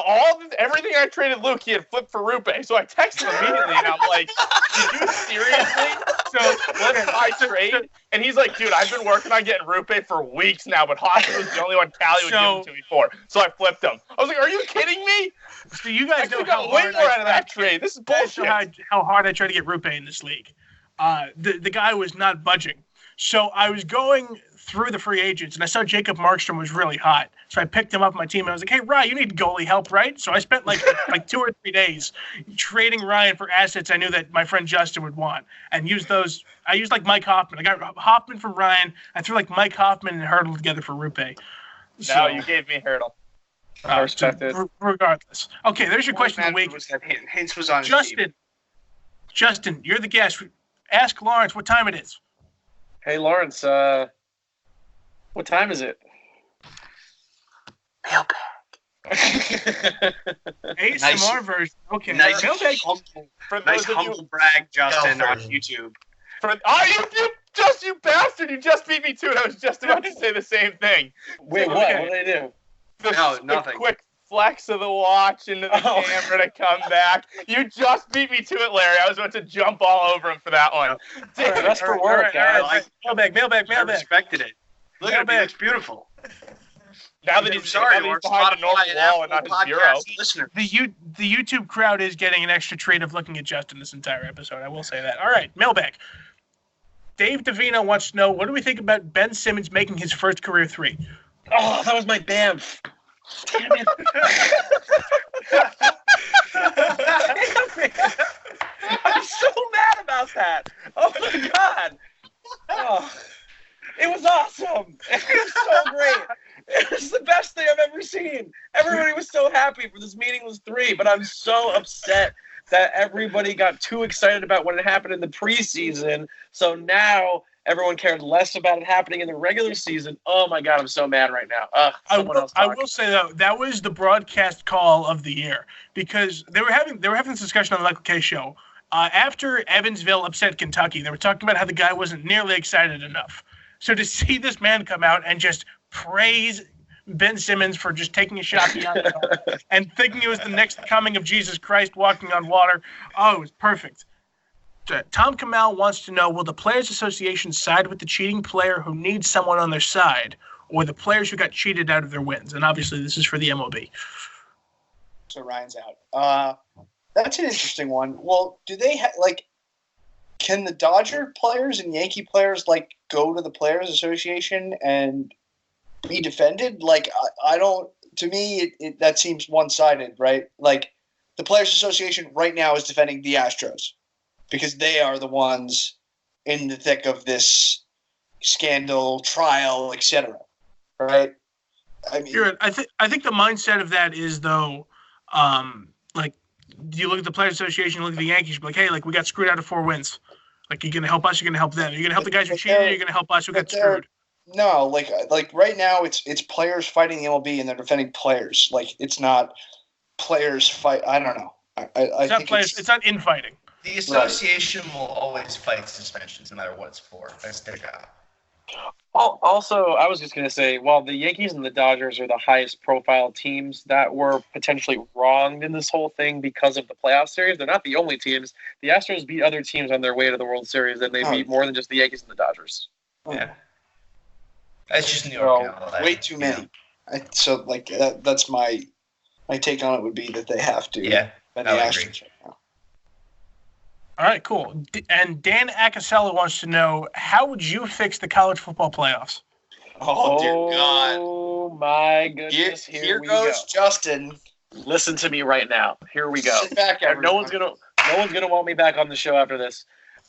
everything I traded Luke, he had flipped for Rupe. So I text him immediately, and I'm like, did you seriously? So let's buy trade? And he's like, dude, I've been working on getting Rupe for weeks now, but Hockey was the only one Callie would give him to me for. So I flipped him. I was like, are you kidding me? So you I guys know could have how got way hard more out of that trade. This is You guys know bullshit. how hard I tried to get Rupe in this league. The guy was not budging. So I was going through the free agents, and I saw Jacob Markstrom was really hot. So I picked him up on my team, and I was like, hey, Ryan, you need goalie help, right? So I spent like 2 or 3 days trading Ryan for assets I knew that my friend Justin would want, and used those. I used like Mike Hoffman. I got Hoffman from Ryan. I threw like Mike Hoffman and Hurdle together for Rupe. No, you gave me Hurdle. I respect it. Regardless. Okay, there's your question of the week. Was that Hintz was on his team. Justin, you're the guest. Ask Lawrence what time it is. Hey, Lawrence, what time is it? ASMR version. Okay. Nice, Mailbag. For those nice of you, humble brag, Justin, on version. YouTube. you bastard! You just beat me to it. I was just about to say the same thing. Wait, what? What did I do? No, The nothing. quick flex of the watch into the camera to come back. You just beat me to it, Larry. I was about to jump all over him for that one. All right, that's for work, guys. Mailbag. I respected it. Look at it. Mailbag. It's beautiful. Now that I'm he's sorry, now that we're he's behind a normal Spotify and wall and not Apple his bureau. Podcast listener. The YouTube crowd is getting an extra treat of looking at Justin this entire episode. I will say that. All right, mailbag. Dave Davino wants to know, what do we think about Ben Simmons making his first career 3? Oh, that was my Bamf. Damn it. I'm so mad about that. Oh, my God. Oh, it was awesome. It was so great. It was the best thing I've ever seen. Everybody was so happy for this meaningless 3, but I'm so upset that everybody got too excited about what had happened in the preseason. So now everyone cared less about it happening in the regular season. Oh my God, I'm so mad right now. I will say though, that was the broadcast call of the year, because they were having this discussion on the Michael K show after Evansville upset Kentucky. They were talking about how the guy wasn't nearly excited enough. So to see this man come out and just praise Ben Simmons for just taking a shot beyond the goal and thinking it was the next coming of Jesus Christ walking on water, oh, it was perfect. Tom Kamal wants to know, will the Players Association side with the cheating player who needs someone on their side, or the players who got cheated out of their wins? And obviously this is for the MLB. So Ryan's out. That's an interesting one. Well, do they can the Dodger players and Yankee players go to the Players Association and be defended? I don't. To me, that seems one-sided, right? The Players Association right now is defending the Astros because they are the ones in the thick of this scandal, trial, etc. Right? I mean, I think the mindset of that is though, you look at the Players Association, you look at the Yankees, be like, hey, we got screwed out of 4 wins. You're gonna help us, you're gonna help them. You're gonna help the guys who cheated, you're gonna help us who got screwed. No, right now it's players fighting the MLB and they're defending players. It's not players fight. I don't know. I It's not think players. It's not infighting. The association will always fight suspensions no matter what it's for. That's their job. Also, I was just going to say, while the Yankees and the Dodgers are the highest profile teams that were potentially wronged in this whole thing because of the playoff series, they're not the only teams. The Astros beat other teams on their way to the World Series, and they beat more than just the Yankees and the Dodgers. Yeah. That's just New York now. Way too many. That's my take on it would be that they have to. Yeah, I agree. Right now. All right, cool. And Dan Acasella wants to know, how would you fix the college football playoffs? Oh, dear God. Oh, my goodness. Here we goes go. Justin. Listen to me right now. Here we go. Sit back, no one's gonna want me back on the show after this.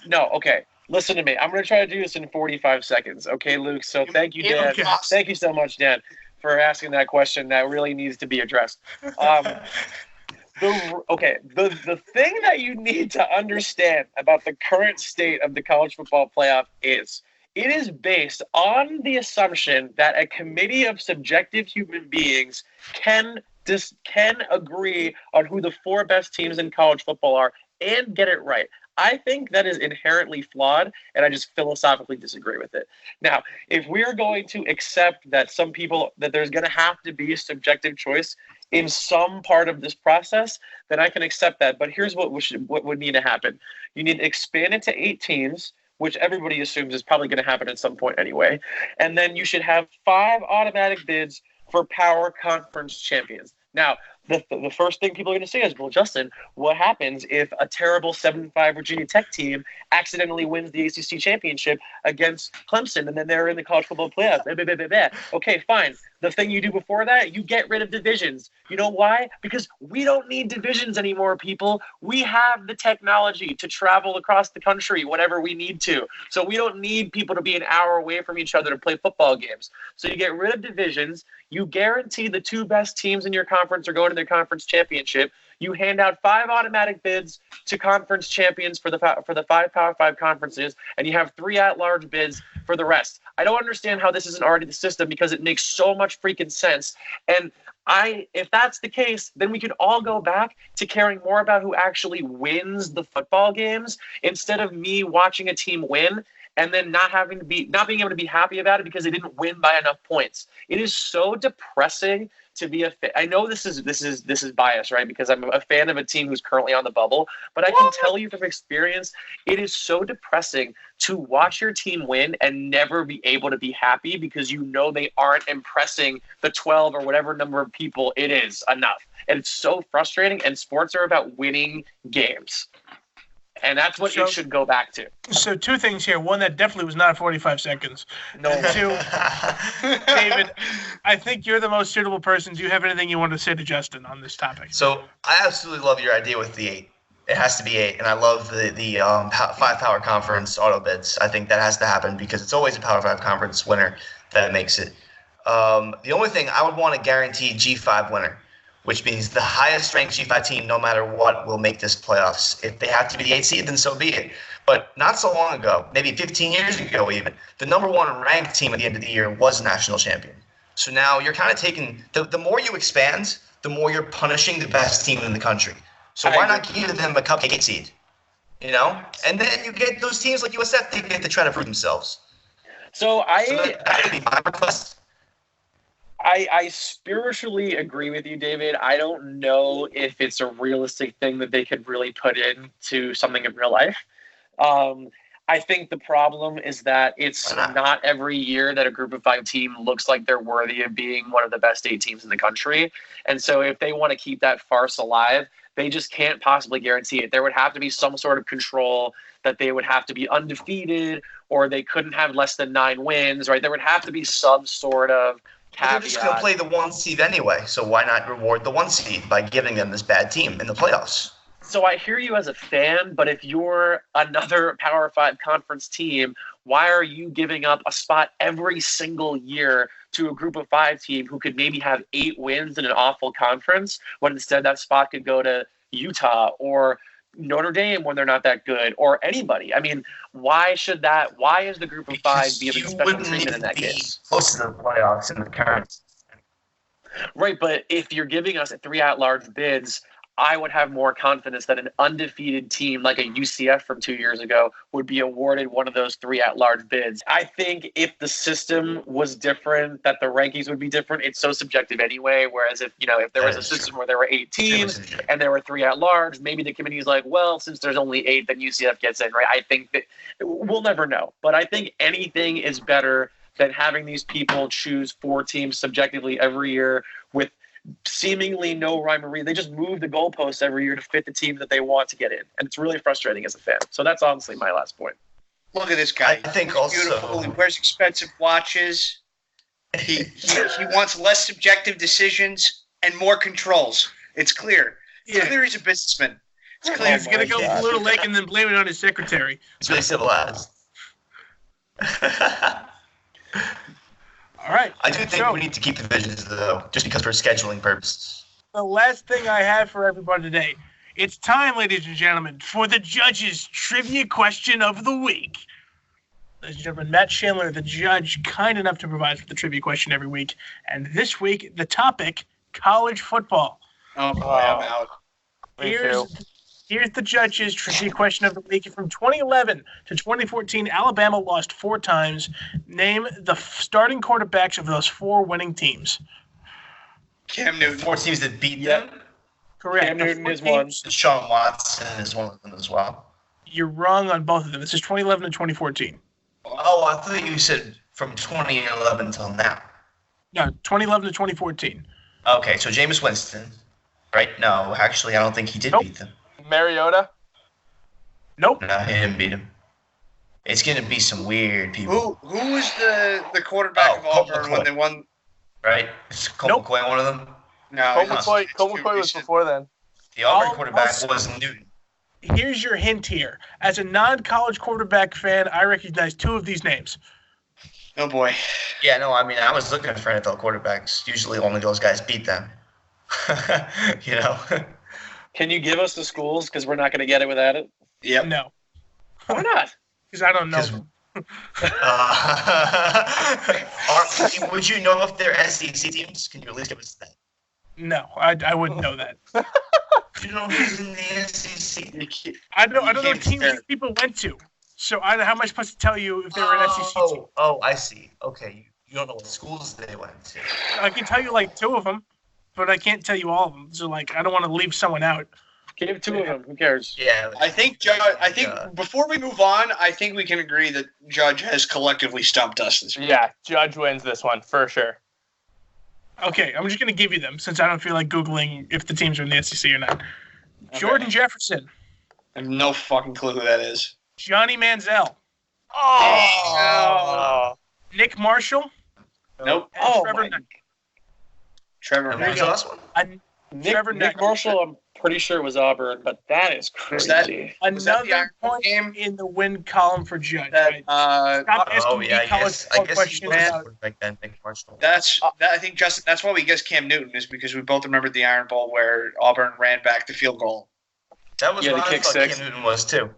No, okay. Listen to me. I'm gonna try to do this in 45 seconons. Okay, Luke. So thank you, Dan. Okay. Thank you so much, Dan, for asking that question. That really needs to be addressed. The thing that you need to understand about the current state of the college football playoff is it is based on the assumption that a committee of subjective human beings can agree on who the 4 best teams in college football are and get it right. I think that is inherently flawed, and I just philosophically disagree with it. Now, if we're going to accept that that there's going to have to be a subjective choice in some part of this process, then I can accept that. But here's what would need to happen. You need to expand it to 8 teams, which everybody assumes is probably going to happen at some point anyway. And then you should have 5 automatic bids for power conference champions. Now, the first thing people are going to say is, well, Justin, what happens if a terrible 7-5 Virginia Tech team accidentally wins the ACC championship against Clemson, and then they're in the college football playoff? Okay, fine. The thing you do before that, you get rid of divisions. You know why? Because we don't need divisions anymore, people. We have the technology to travel across the country whenever we need to. So we don't need people to be an hour away from each other to play football games. So you get rid of divisions. You guarantee the 2 best teams in your conference are going to their conference championship. You hand out 5 automatic bids to conference champions for the 5 Power 5 conferences, and you have 3 at-large bids for the rest. I don't understand how this isn't already the system because it makes so much freaking sense. And if that's the case, then we could all go back to caring more about who actually wins the football games instead of me watching a team win and then not being able to be happy about it because they didn't win by enough points. It is so depressing to be I know this is bias, right? Because I'm a fan of a team who's currently on the bubble, but I can tell you from experience, it is so depressing to watch your team win and never be able to be happy because you know they aren't impressing the 12 or whatever number of people it is enough. And it's so frustrating, and sports are about winning games. And that's what it should go back to. So 2 things here. One, that definitely was not 45 seconds. No. 2, David, I think you're the most suitable person. Do you have anything you want to say to Justin on this topic? So I absolutely love your idea with the 8. It has to be 8, and I love the 5 power conference auto bids. I think that has to happen because it's always a Power 5 conference winner that makes it. The only thing I would want to guarantee G5 winner, which means the highest ranked G5 team, no matter what, will make this playoffs. If they have to be the 8 seed, then so be it. But not so long ago, maybe 15 years ago even, the number 1 ranked team at the end of the year was national champion. So now you're kind of taking the more you expand, the more you're punishing the best team in the country. So why not give them a cupcake 8 seed? You know? And then you get those teams like USF, they get to try to prove themselves. So that would be my request. I spiritually agree with you, David. I don't know if it's a realistic thing that they could really put into something in real life. I think the problem is that it's not every year that a group of 5 team looks like they're worthy of being one of the best 8 teams in the country. And so if they want to keep that farce alive, they just can't possibly guarantee it. There would have to be some sort of control that they would have to be undefeated or they couldn't have less than 9 wins, right? There would have to be some sort of caveat. They're just going to play the 1 seed anyway, so why not reward the 1 seed by giving them this bad team in the playoffs? So I hear you as a fan, but if you're another Power 5 conference team, why are you giving up a spot every single year to a group of 5 team who could maybe have 8 wins in an awful conference when instead that spot could go to Utah or Notre Dame when they're not that good or anybody? I mean, why is the group of 5 given special treatment in that case? Close to the playoffs in the current. Right, but if you're giving us 3 at-large bids, I would have more confidence that an undefeated team like a UCF from 2 years ago would be awarded one of those 3 at-large bids. I think if the system was different, that the rankings would be different. It's so subjective anyway, whereas if there was a system where there were 8 teams and there were 3 at-large, maybe the committee is like, well, since there's only 8, then UCF gets in, right? I think that we'll never know. But I think anything is better than having these people choose 4 teams subjectively every year with seemingly no rhyme or reason. They just move the goalposts every year to fit the team that they want to get in, and it's really frustrating as a fan. So that's honestly my last point. Look at this guy. I think He's also beautiful. He wears expensive watches. He wants less subjective decisions and more controls. It's clear. It's clear he's a businessman. It's clear. He's going to go to Little Lake and then blame it on his secretary. It's really civilized. All right. I do think we need to keep divisions, though, just because for scheduling purposes. The last thing I have for everybody today. It's time, ladies and gentlemen, for the judge's trivia question of the week. Ladies and gentlemen, Matt Chandler, the judge, kind enough to provide for the trivia question every week. And this week, the topic, college football. Oh, boy, I'm out. Here's the judge's trivia question of the week. From 2011 to 2014, Alabama lost 4 times. Name the starting quarterbacks of those 4 winning teams. Cam Newton. 4 teams that beat them. Correct. Cam Newton is one. Sean Watson is one of them as well. You're wrong on both of them. This is 2011 to 2014. Oh, I thought you said from 2011 till now. No, 2011 to 2014. Okay, so Jameis Winston. Right? No, actually, I don't think he did beat them. Mariota? Nope. No, he didn't beat him. It's going to be some weird people. Who was the quarterback of Auburn when they won? Right? Is Colt McCoy one of them? No. Colt McCoy was before then. The Auburn quarterback was Newton. Here's your hint here. As a non-college quarterback fan, I recognize 2 of these names. Oh, boy. Yeah, no, I mean, I was looking for NFL quarterbacks. Usually only those guys beat them. You know? Can you give us the schools? Because we're not going to get it without it. Yep. No. Why not? Because I don't know them. Would you know if they're SEC teams? Can you at least give us that? No, I wouldn't know that. You know who's in the SEC? I don't know what teams these people went to. So how am I supposed to tell you if they were an SEC team? Oh, I see. Okay, you don't know what schools they went to. I can tell you like 2 of them, but I can't tell you all of them. So I don't want to leave someone out. Give 2 of them. Who cares? Yeah. I think before we move on, I think we can agree that Judge has collectively stumped us this week. Yeah, Judge wins this one for sure. Okay, I'm just going to give you them since I don't feel like Googling if the teams are in the SEC or not. Okay. Jordan Jefferson. I have no fucking clue who that is. Johnny Manziel. Oh. Nick Marshall. Nope. Trevor Knight. Trevor Knight. Last one? Nick Marshall, I'm pretty sure it was Auburn, but that is crazy. Another point game in the win column for Judge. That, Stop asking me I college guess questions about. back then, Nick Marshall. I think, Justin, that's why we guessed Cam Newton, is because we both remembered the Iron Bowl where Auburn ran back the field goal. That was what the I kick thought 6. Cam Newton was, too.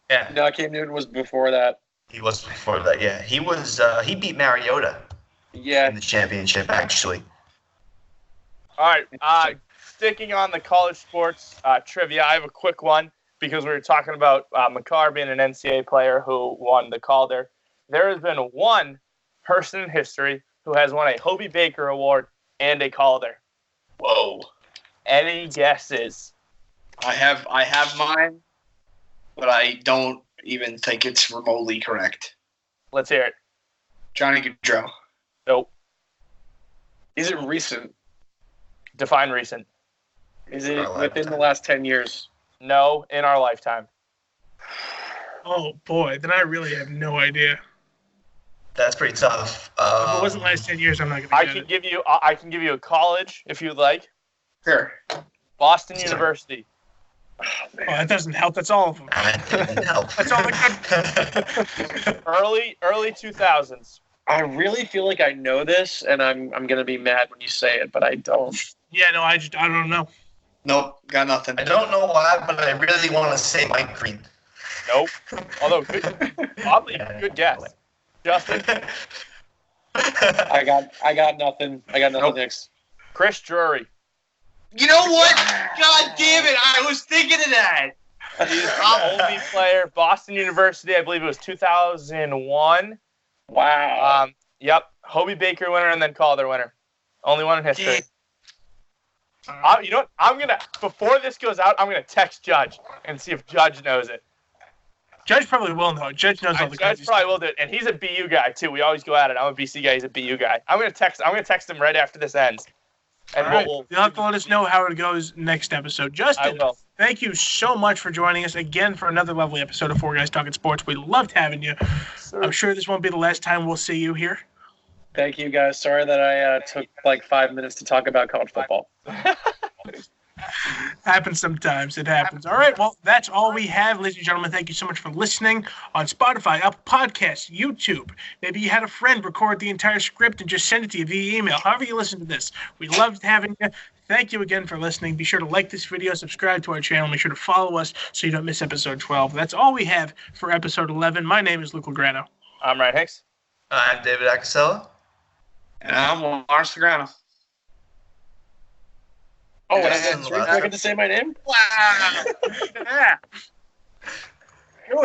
Yeah. No, Cam Newton was before that. He was before that, yeah. He was. He beat Mariota Yeah. in the championship, actually. All right. Sticking on the college sports trivia, I have a quick one because we were talking about McCarr being an NCAA player who won the Calder. There has been one person in history who has won a Hobie Baker Award and a Calder. Whoa. Any guesses? I have mine, but I don't even think it's remotely correct. Let's hear it. Johnny Gaudreau. Nope. Is it recent? Define recent. Is it within the last 10 years? No, in our lifetime. Oh boy, then I really have no idea. That's pretty tough. If it wasn't last 10 years, I'm not gonna. I can give you a college if you'd like. Sure. Boston University. Oh, that doesn't help. That's all of them. That didn't help. That's all the Early 2000s. I really feel like I know this, and I'm gonna be mad when you say it, but I don't. Yeah, no, I don't know. Nope, got nothing. I don't know why, but I really want to say Mike Green. Nope. Although, oddly, good guess. Justin? I got nothing. I got nothing next. Chris Drury. You know what? God damn it! I was thinking of that. He's the only player, Boston University, I believe it was 2001. Wow. Yep, Hobie Baker winner and then Calder winner. Only one in history. You know what? Before this goes out, I'm gonna text Judge and see if Judge knows it. Judge probably will know. Judge knows all the Judge crazy probably stuff. will do it, and he's a BU guy too. We always go at it. I'm a BC guy. He's a BU guy. I'm gonna text him right after this ends. And All right. we'll You'll have to let us know how it goes next episode. Justin, I will. thank you so much for joining us again for another lovely episode of Four Guys Talking Sports. We loved having you. I'm sure this won't be the last time we'll see you here. Thank you, guys. Sorry that I took like 5 minutes to talk about college football. Happens sometimes. It happens. All right. Well, that's all we have, ladies and gentlemen. Thank you so much for listening on Spotify, Apple Podcasts, YouTube. Maybe you had a friend record the entire script and just send it to you via email. However you listen to this. We loved having you. Thank you again for listening. Be sure to like this video, subscribe to our channel. Make sure to follow us so you don't miss episode 12. That's all we have for episode 11. My name is Luke Lograno. I'm Ryan Hicks. I'm David Acasella. And I'm Lawrence Lograno. Oh, and Yes, I and I get to say my name? Wow. Yeah.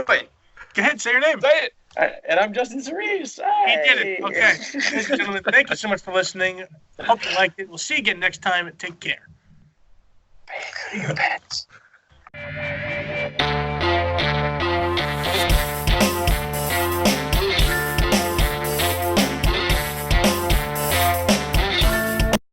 Wait. Go ahead, say your name. Say it. And I'm Justin Sorice. He did it. Okay. Ladies and gentlemen, thank you so much for listening. Hope you liked it. We'll see you again next time. Take care. Pets.